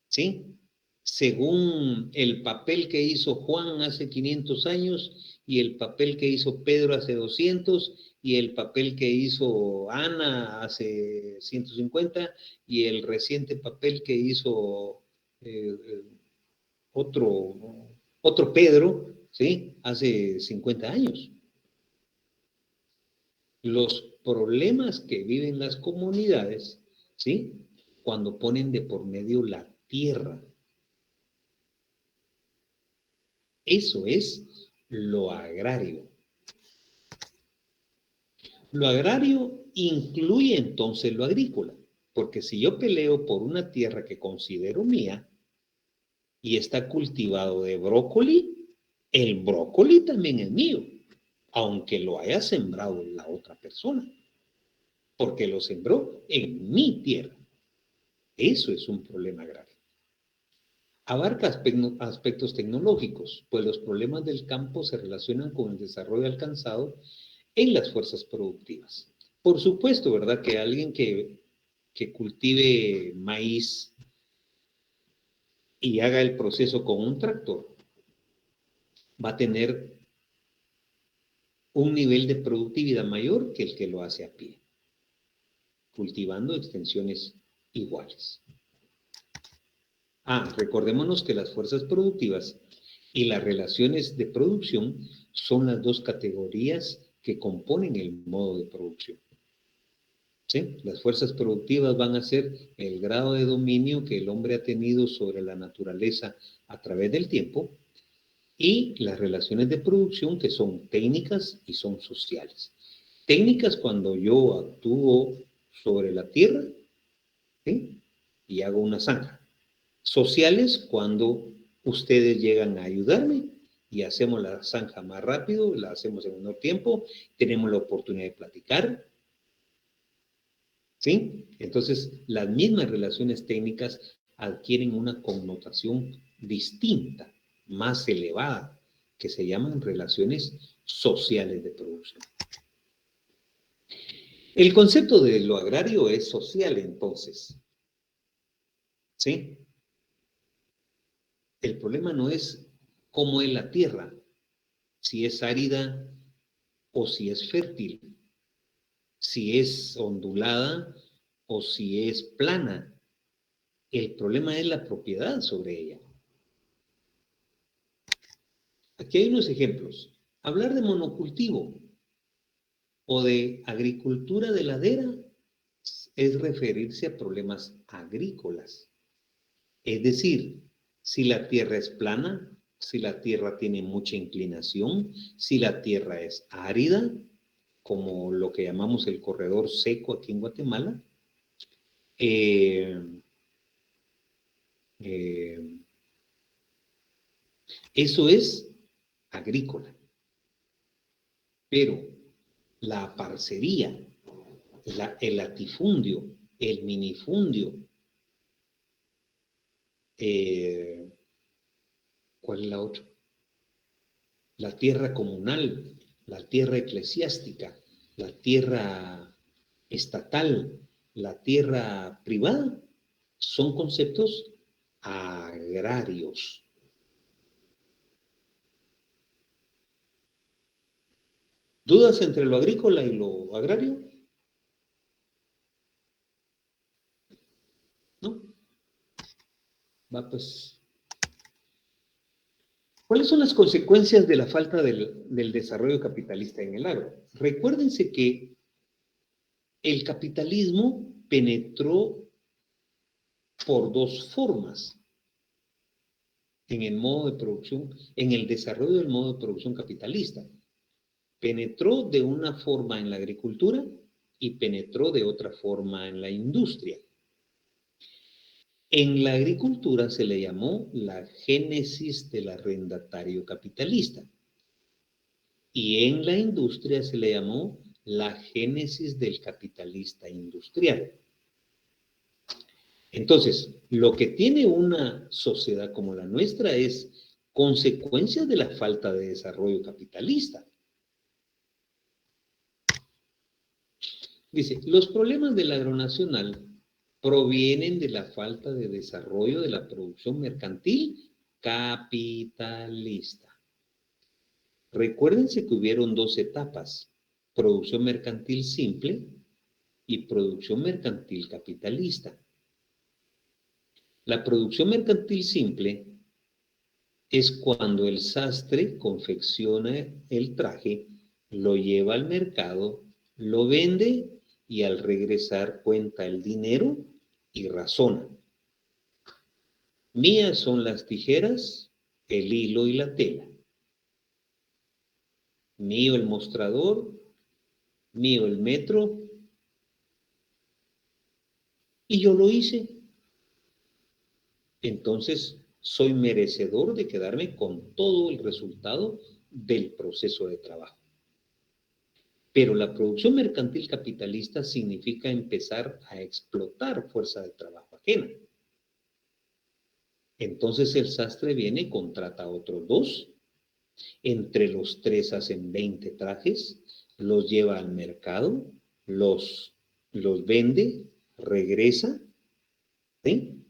¿sí? Según el papel que hizo Juan hace 500 años y el papel que hizo Pedro hace 200 y el papel que hizo Ana hace 150 y el reciente papel que hizo otro Pedro, ¿sí? Hace 50 años. Los problemas que viven las comunidades, ¿sí? Cuando ponen de por medio la tierra. Eso es lo agrario. Lo agrario incluye entonces lo agrícola, porque si yo peleo por una tierra que considero mía y está cultivado de brócoli, el brócoli también es mío, aunque lo haya sembrado la otra persona, porque lo sembró en mi tierra. Eso es un problema grave. Abarca aspectos tecnológicos, pues los problemas del campo se relacionan con el desarrollo alcanzado en las fuerzas productivas. Por supuesto, ¿verdad? Que alguien que cultive maíz y haga el proceso con un tractor va a tener un nivel de productividad mayor que el que lo hace a pie, cultivando extensiones iguales. Recordémonos que las fuerzas productivas y las relaciones de producción son las dos categorías que componen el modo de producción. ¿Sí? Las fuerzas productivas van a ser el grado de dominio que el hombre ha tenido sobre la naturaleza a través del tiempo y las relaciones de producción que son técnicas y son sociales. Técnicas cuando yo actúo sobre la tierra, ¿sí? Y hago una zanja. Sociales cuando ustedes llegan a ayudarme y hacemos la zanja más rápido, la hacemos en menor tiempo, tenemos la oportunidad de platicar, ¿sí? Entonces, las mismas relaciones técnicas adquieren una connotación distinta, más elevada, que se llaman relaciones sociales de producción. El concepto de lo agrario es social, entonces, ¿sí? El problema no es cómo es la tierra, si es árida o si es fértil, si es ondulada o si es plana. El problema es la propiedad sobre ella. Aquí hay unos ejemplos. Hablar de monocultivo o de agricultura de ladera es referirse a problemas agrícolas. Es decir, si la tierra es plana, si la tierra tiene mucha inclinación, si la tierra es árida, como lo que llamamos el corredor seco aquí en Guatemala, eso es agrícola. Pero la parcería, el latifundio, el minifundio, ¿cuál es la otra? La tierra comunal, la tierra eclesiástica, la tierra estatal, la tierra privada, son conceptos agrarios. ¿Dudas entre lo agrícola y lo agrario? ¿No? Va pues. ¿Cuáles son las consecuencias de la falta del desarrollo capitalista en el agro? Recuérdense que el capitalismo penetró por dos formas en el modo de producción, en el desarrollo del modo de producción capitalista. Penetró de una forma en la agricultura y penetró de otra forma en la industria. En la agricultura se le llamó la génesis del arrendatario capitalista y en la industria se le llamó la génesis del capitalista industrial. Entonces, lo que tiene una sociedad como la nuestra es consecuencia de la falta de desarrollo capitalista. Dice, los problemas del agronacional provienen de la falta de desarrollo de la producción mercantil capitalista. Recuérdense que hubieron dos etapas, producción mercantil simple y producción mercantil capitalista. La producción mercantil simple es cuando el sastre confecciona el traje, lo lleva al mercado, lo vende y al regresar cuenta el dinero y razona. Mías son las tijeras, el hilo y la tela. Mío el mostrador, mío el metro, y yo lo hice. Entonces, soy merecedor de quedarme con todo el resultado del proceso de trabajo. Pero la producción mercantil capitalista significa empezar a explotar fuerza de trabajo ajena. Entonces el sastre viene y contrata a otros 2. Entre los 3 hacen 20 trajes, los lleva al mercado, los vende, regresa, ¿sí?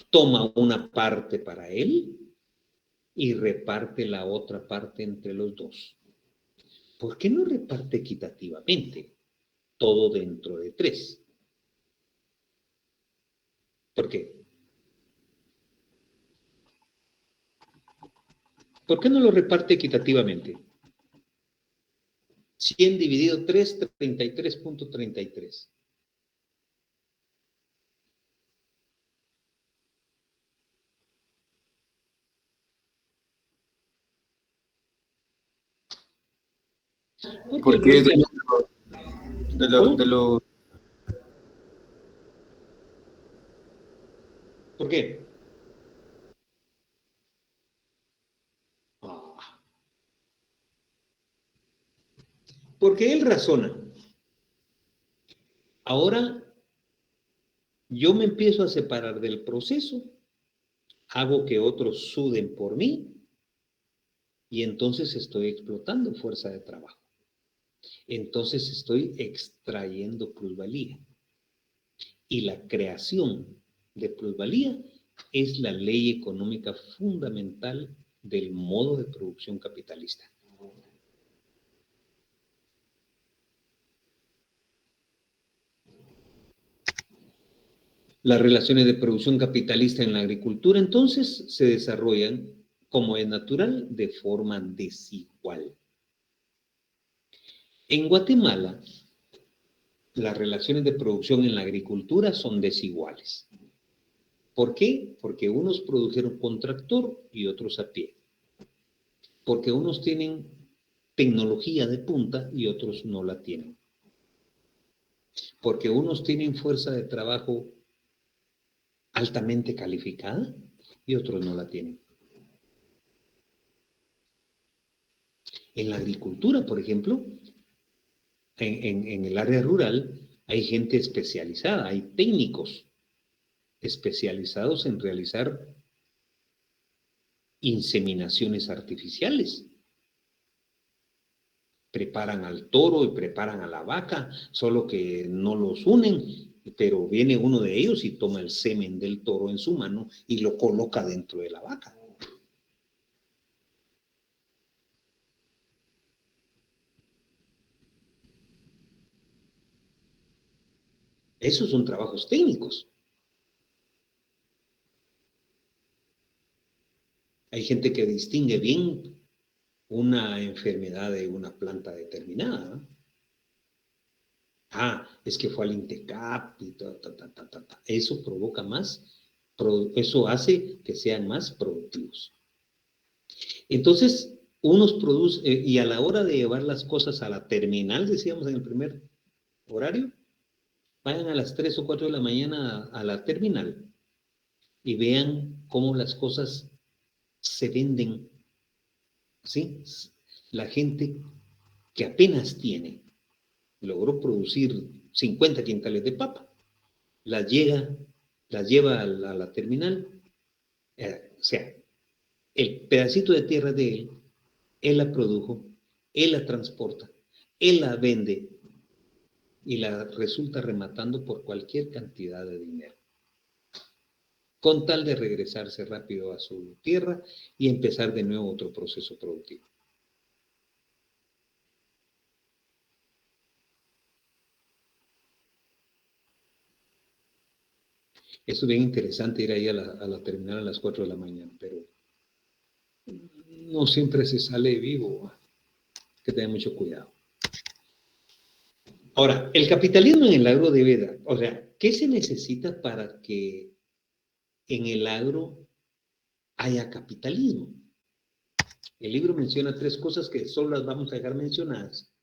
Toma una parte para él y reparte la otra parte entre los 2. ¿Por qué no reparte equitativamente todo dentro de 3? ¿Por qué? ¿Por qué no lo reparte equitativamente? 100 dividido 3, 33.33.
Porque es de lo
¿Por qué? Porque él razona. Ahora yo me empiezo a separar del proceso, hago que otros suden por mí y entonces estoy explotando fuerza de trabajo. Entonces estoy extrayendo plusvalía. Y la creación de plusvalía es la ley económica fundamental del modo de producción capitalista. Las relaciones de producción capitalista en la agricultura entonces se desarrollan, como es natural, de forma desigual. En Guatemala, las relaciones de producción en la agricultura son desiguales. ¿Por qué? Porque unos produjeron con tractor y otros a pie. Porque unos tienen tecnología de punta y otros no la tienen. Porque unos tienen fuerza de trabajo altamente calificada y otros no la tienen. En la agricultura, por ejemplo, en el área rural hay gente especializada, hay técnicos especializados en realizar inseminaciones artificiales. Preparan al toro y preparan a la vaca, solo que no los unen, pero viene uno de ellos y toma el semen del toro en su mano y lo coloca dentro de la vaca. Esos son trabajos técnicos. Hay gente que distingue bien una enfermedad de una planta determinada, ¿no? Es que fue al INTECAP y ta. Eso provoca más, eso hace que sean más productivos. Entonces, unos producen, y a la hora de llevar las cosas a la terminal, decíamos en el primer horario, vayan a las 3 o 4 de la mañana a la terminal y vean cómo las cosas se venden, ¿sí? La gente que apenas tiene, logró producir 50 quintales de papa, las lleva a la terminal, o sea, el pedacito de tierra de él la produjo, él la transporta, él la vende y la resulta rematando por cualquier cantidad de dinero, con tal de regresarse rápido a su tierra y empezar de nuevo otro proceso productivo. Eso es bien interesante, ir ahí a la terminal a las 4 de la mañana, pero no siempre se sale vivo. Hay que tener mucho cuidado. Ahora, el capitalismo en el agro debe dar, o sea, ¿qué se necesita para que en el agro haya capitalismo? El libro menciona 3 cosas que solo las vamos a dejar mencionadas.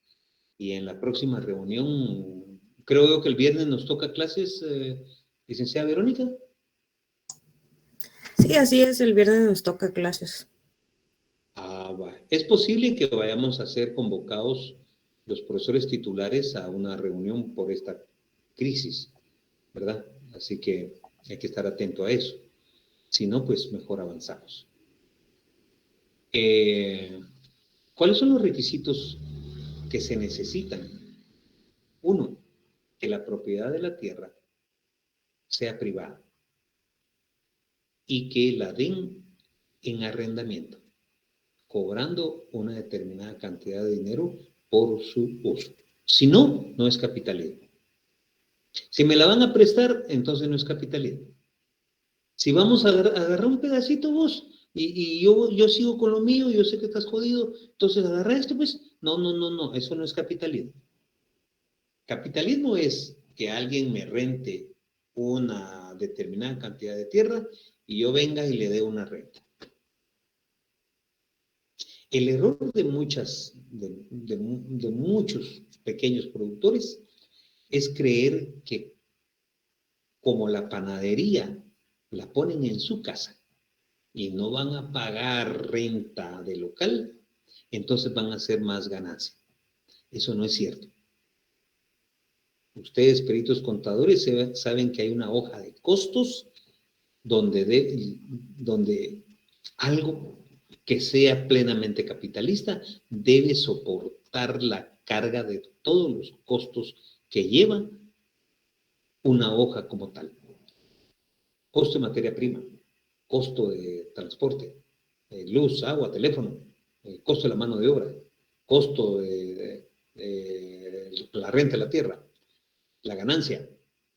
Y en la próxima reunión, creo que el viernes nos toca clases, licenciada Verónica.
Sí, así es, el viernes nos toca clases.
Va. Es posible que vayamos a ser convocados los profesores titulares a una reunión por esta crisis, ¿verdad? Así que hay que estar atento a eso. Si no, pues mejor avanzamos. ¿Cuáles son los requisitos que se necesitan? 1, que la propiedad de la tierra sea privada y que la den en arrendamiento, cobrando una determinada cantidad de dinero por su uso. Si no, no es capitalismo. Si me la van a prestar, entonces no es capitalismo. Si vamos a agarrar un pedacito vos y yo sigo con lo mío, yo sé que estás jodido, entonces agarra esto, pues, no, eso no es capitalismo. Capitalismo es que alguien me rente una determinada cantidad de tierra y yo venga y le dé una renta. El error de muchos pequeños productores es creer que como la panadería la ponen en su casa y no van a pagar renta de local, entonces van a hacer más ganancia. Eso no es cierto. Ustedes, peritos contadores, saben que hay una hoja de costos donde algo que sea plenamente capitalista debe soportar la carga de todos los costos que lleva una hoja como tal. Costo de materia prima, costo de transporte, luz, agua, teléfono, costo de la mano de obra, costo de la renta de la tierra, la ganancia.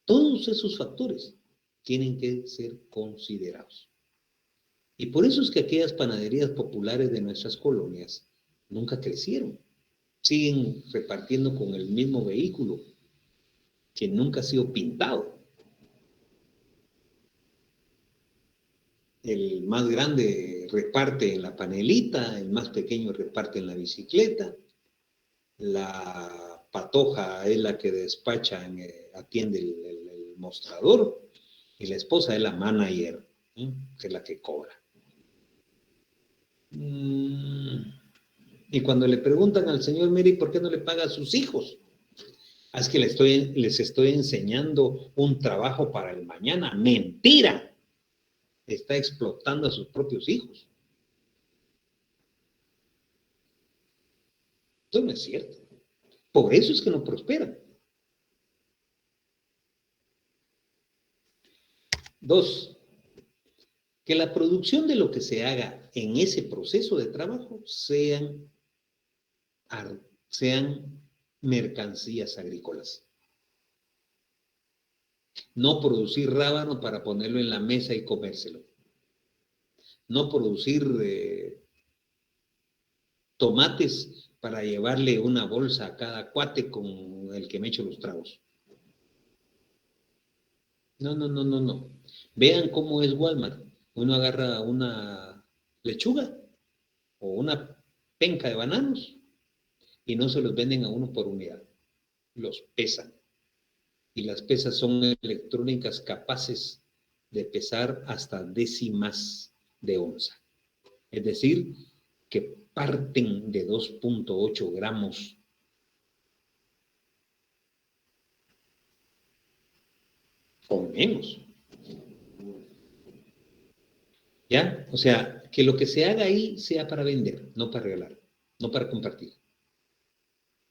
Todos esos factores tienen que ser considerados. Y por eso es que aquellas panaderías populares de nuestras colonias nunca crecieron. Siguen repartiendo con el mismo vehículo que nunca ha sido pintado. El más grande reparte en la panelita, el más pequeño reparte en la bicicleta, la patoja es la que despacha, atiende el mostrador, y la esposa es la manager, que es la que cobra. Y cuando le preguntan al señor Mary por qué no le paga a sus hijos, es que les estoy enseñando un trabajo para el mañana. ¡Mentira! Está explotando a sus propios hijos. Eso no es cierto. Por eso es que no prosperan. 2, que la producción de lo que se haga en ese proceso de trabajo sean mercancías agrícolas. No producir rábano para ponerlo en la mesa y comérselo. No producir tomates para llevarle una bolsa a cada cuate con el que me echo los tragos. No, no, no, no, no. Vean cómo es Walmart. Uno agarra una lechuga o una penca de bananos y no se los venden a uno por unidad. Los pesan. Y las pesas son electrónicas capaces de pesar hasta décimas de onza. Es decir, que parten de 2.8 gramos. O menos. ¿Ya? O sea, que lo que se haga ahí sea para vender, no para regalar, no para compartir.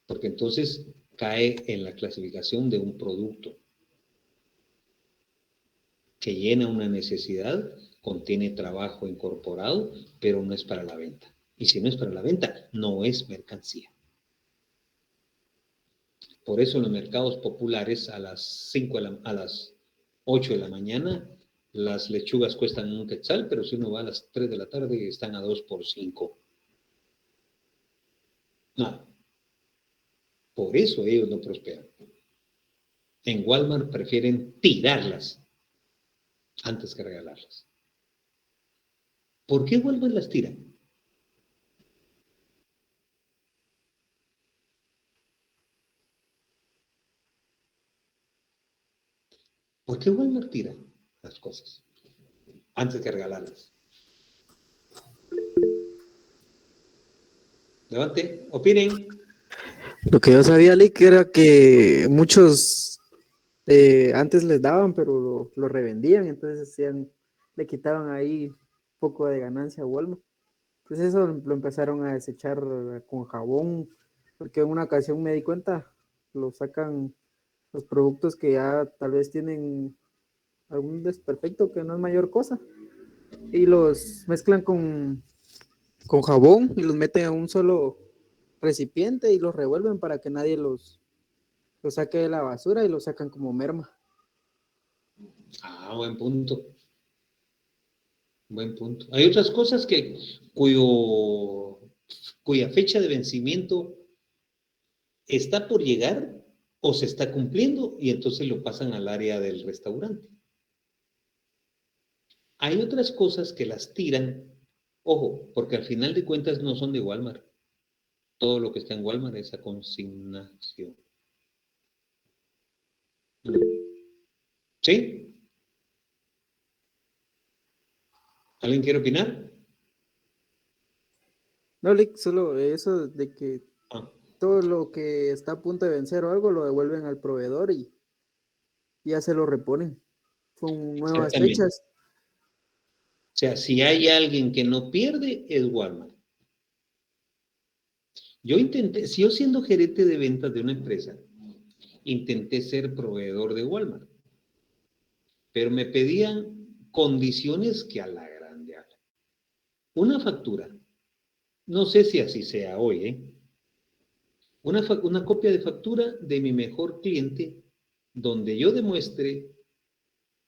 Porque entonces cae en la clasificación de un producto que llena una necesidad, contiene trabajo incorporado, pero no es para la venta. Y si no es para la venta, no es mercancía. Por eso en los mercados populares a las 8 de la mañana las lechugas cuestan un quetzal, pero si uno va a las 3 de la tarde están a 2 por 5. No. Por eso ellos no prosperan. En Walmart prefieren tirarlas antes que regalarlas. ¿Por qué Walmart las tira? ¿Por qué Walmart tira las cosas antes que regalarlas? Levante, opinen.
Lo que yo sabía, Lick, era que muchos antes les daban, pero lo revendían, entonces le quitaban ahí un poco de ganancia a Walmart. Entonces eso lo empezaron a desechar con jabón, porque en una ocasión me di cuenta, lo sacan los productos que ya tal vez tienen algún desperfecto que no es mayor cosa, y los mezclan con jabón y los meten a un solo recipiente y los revuelven para que nadie los saque de la basura y los sacan como merma.
Ah, buen punto. Buen punto. Hay otras cosas cuya fecha de vencimiento está por llegar o se está cumpliendo y entonces lo pasan al área del restaurante. Hay otras cosas que las tiran, ojo, porque al final de cuentas no son de Walmart. Todo lo que está en Walmart es a consignación. ¿Sí? ¿Alguien quiere opinar?
No, Lick, solo eso de que todo lo que está a punto de vencer o algo lo devuelven al proveedor y ya se lo reponen con nuevas fechas.
O sea, si hay alguien que no pierde, es Walmart. Si yo siendo gerente de ventas de una empresa, intenté ser proveedor de Walmart, pero me pedían condiciones que a la grande hablan. Una factura, no sé si así sea hoy, una copia de factura de mi mejor cliente, donde yo demuestre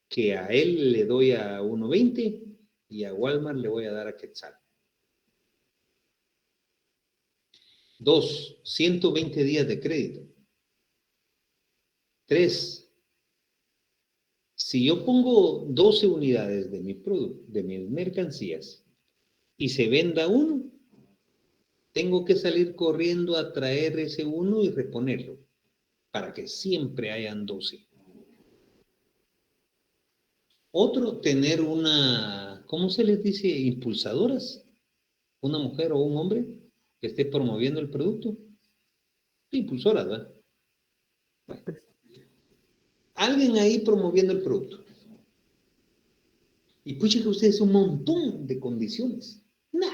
que a él le doy a 1.20 y a Walmart le voy a dar a Quetzal. 2, 120 días de crédito. 3, si yo pongo 12 unidades de mi producto, de mis mercancías, y se venda uno, tengo que salir corriendo a traer ese uno y reponerlo, para que siempre hayan 12. Otro, tener ¿cómo se les dice? Impulsadoras. Una mujer o un hombre que esté promoviendo el producto. Impulsoras, ¿verdad? Bueno. Alguien ahí promoviendo el producto. Y pucha que ustedes un montón de condiciones. No.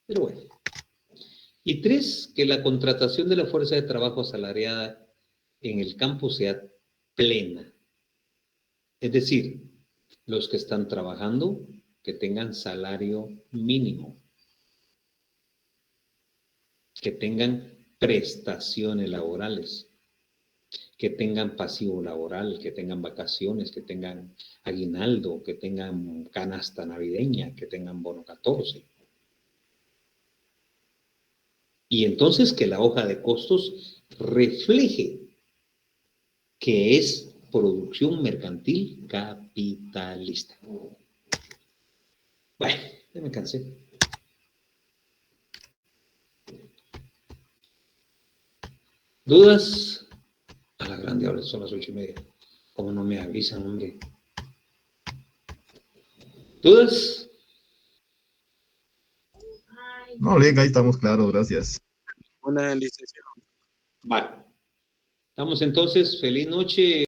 Pero bueno. Y 3, que la contratación de la fuerza de trabajo asalariada en el campo sea plena. Es decir, los que están trabajando, que tengan salario mínimo. Que tengan prestaciones laborales. que tengan pasivo laboral, que tengan vacaciones, que tengan aguinaldo, que tengan canasta navideña, que tengan bono 14. Y entonces que la hoja de costos refleje que es producción mercantil capitalista. Bueno, ya me cansé. ¿Dudas? A la grande ahora son las 8:30. ¿Cómo no me avisan, hombre? ¿Dudas?
No, Link, ahí estamos claros, gracias.
Una licenciada.
Vale. Estamos entonces. Feliz noche.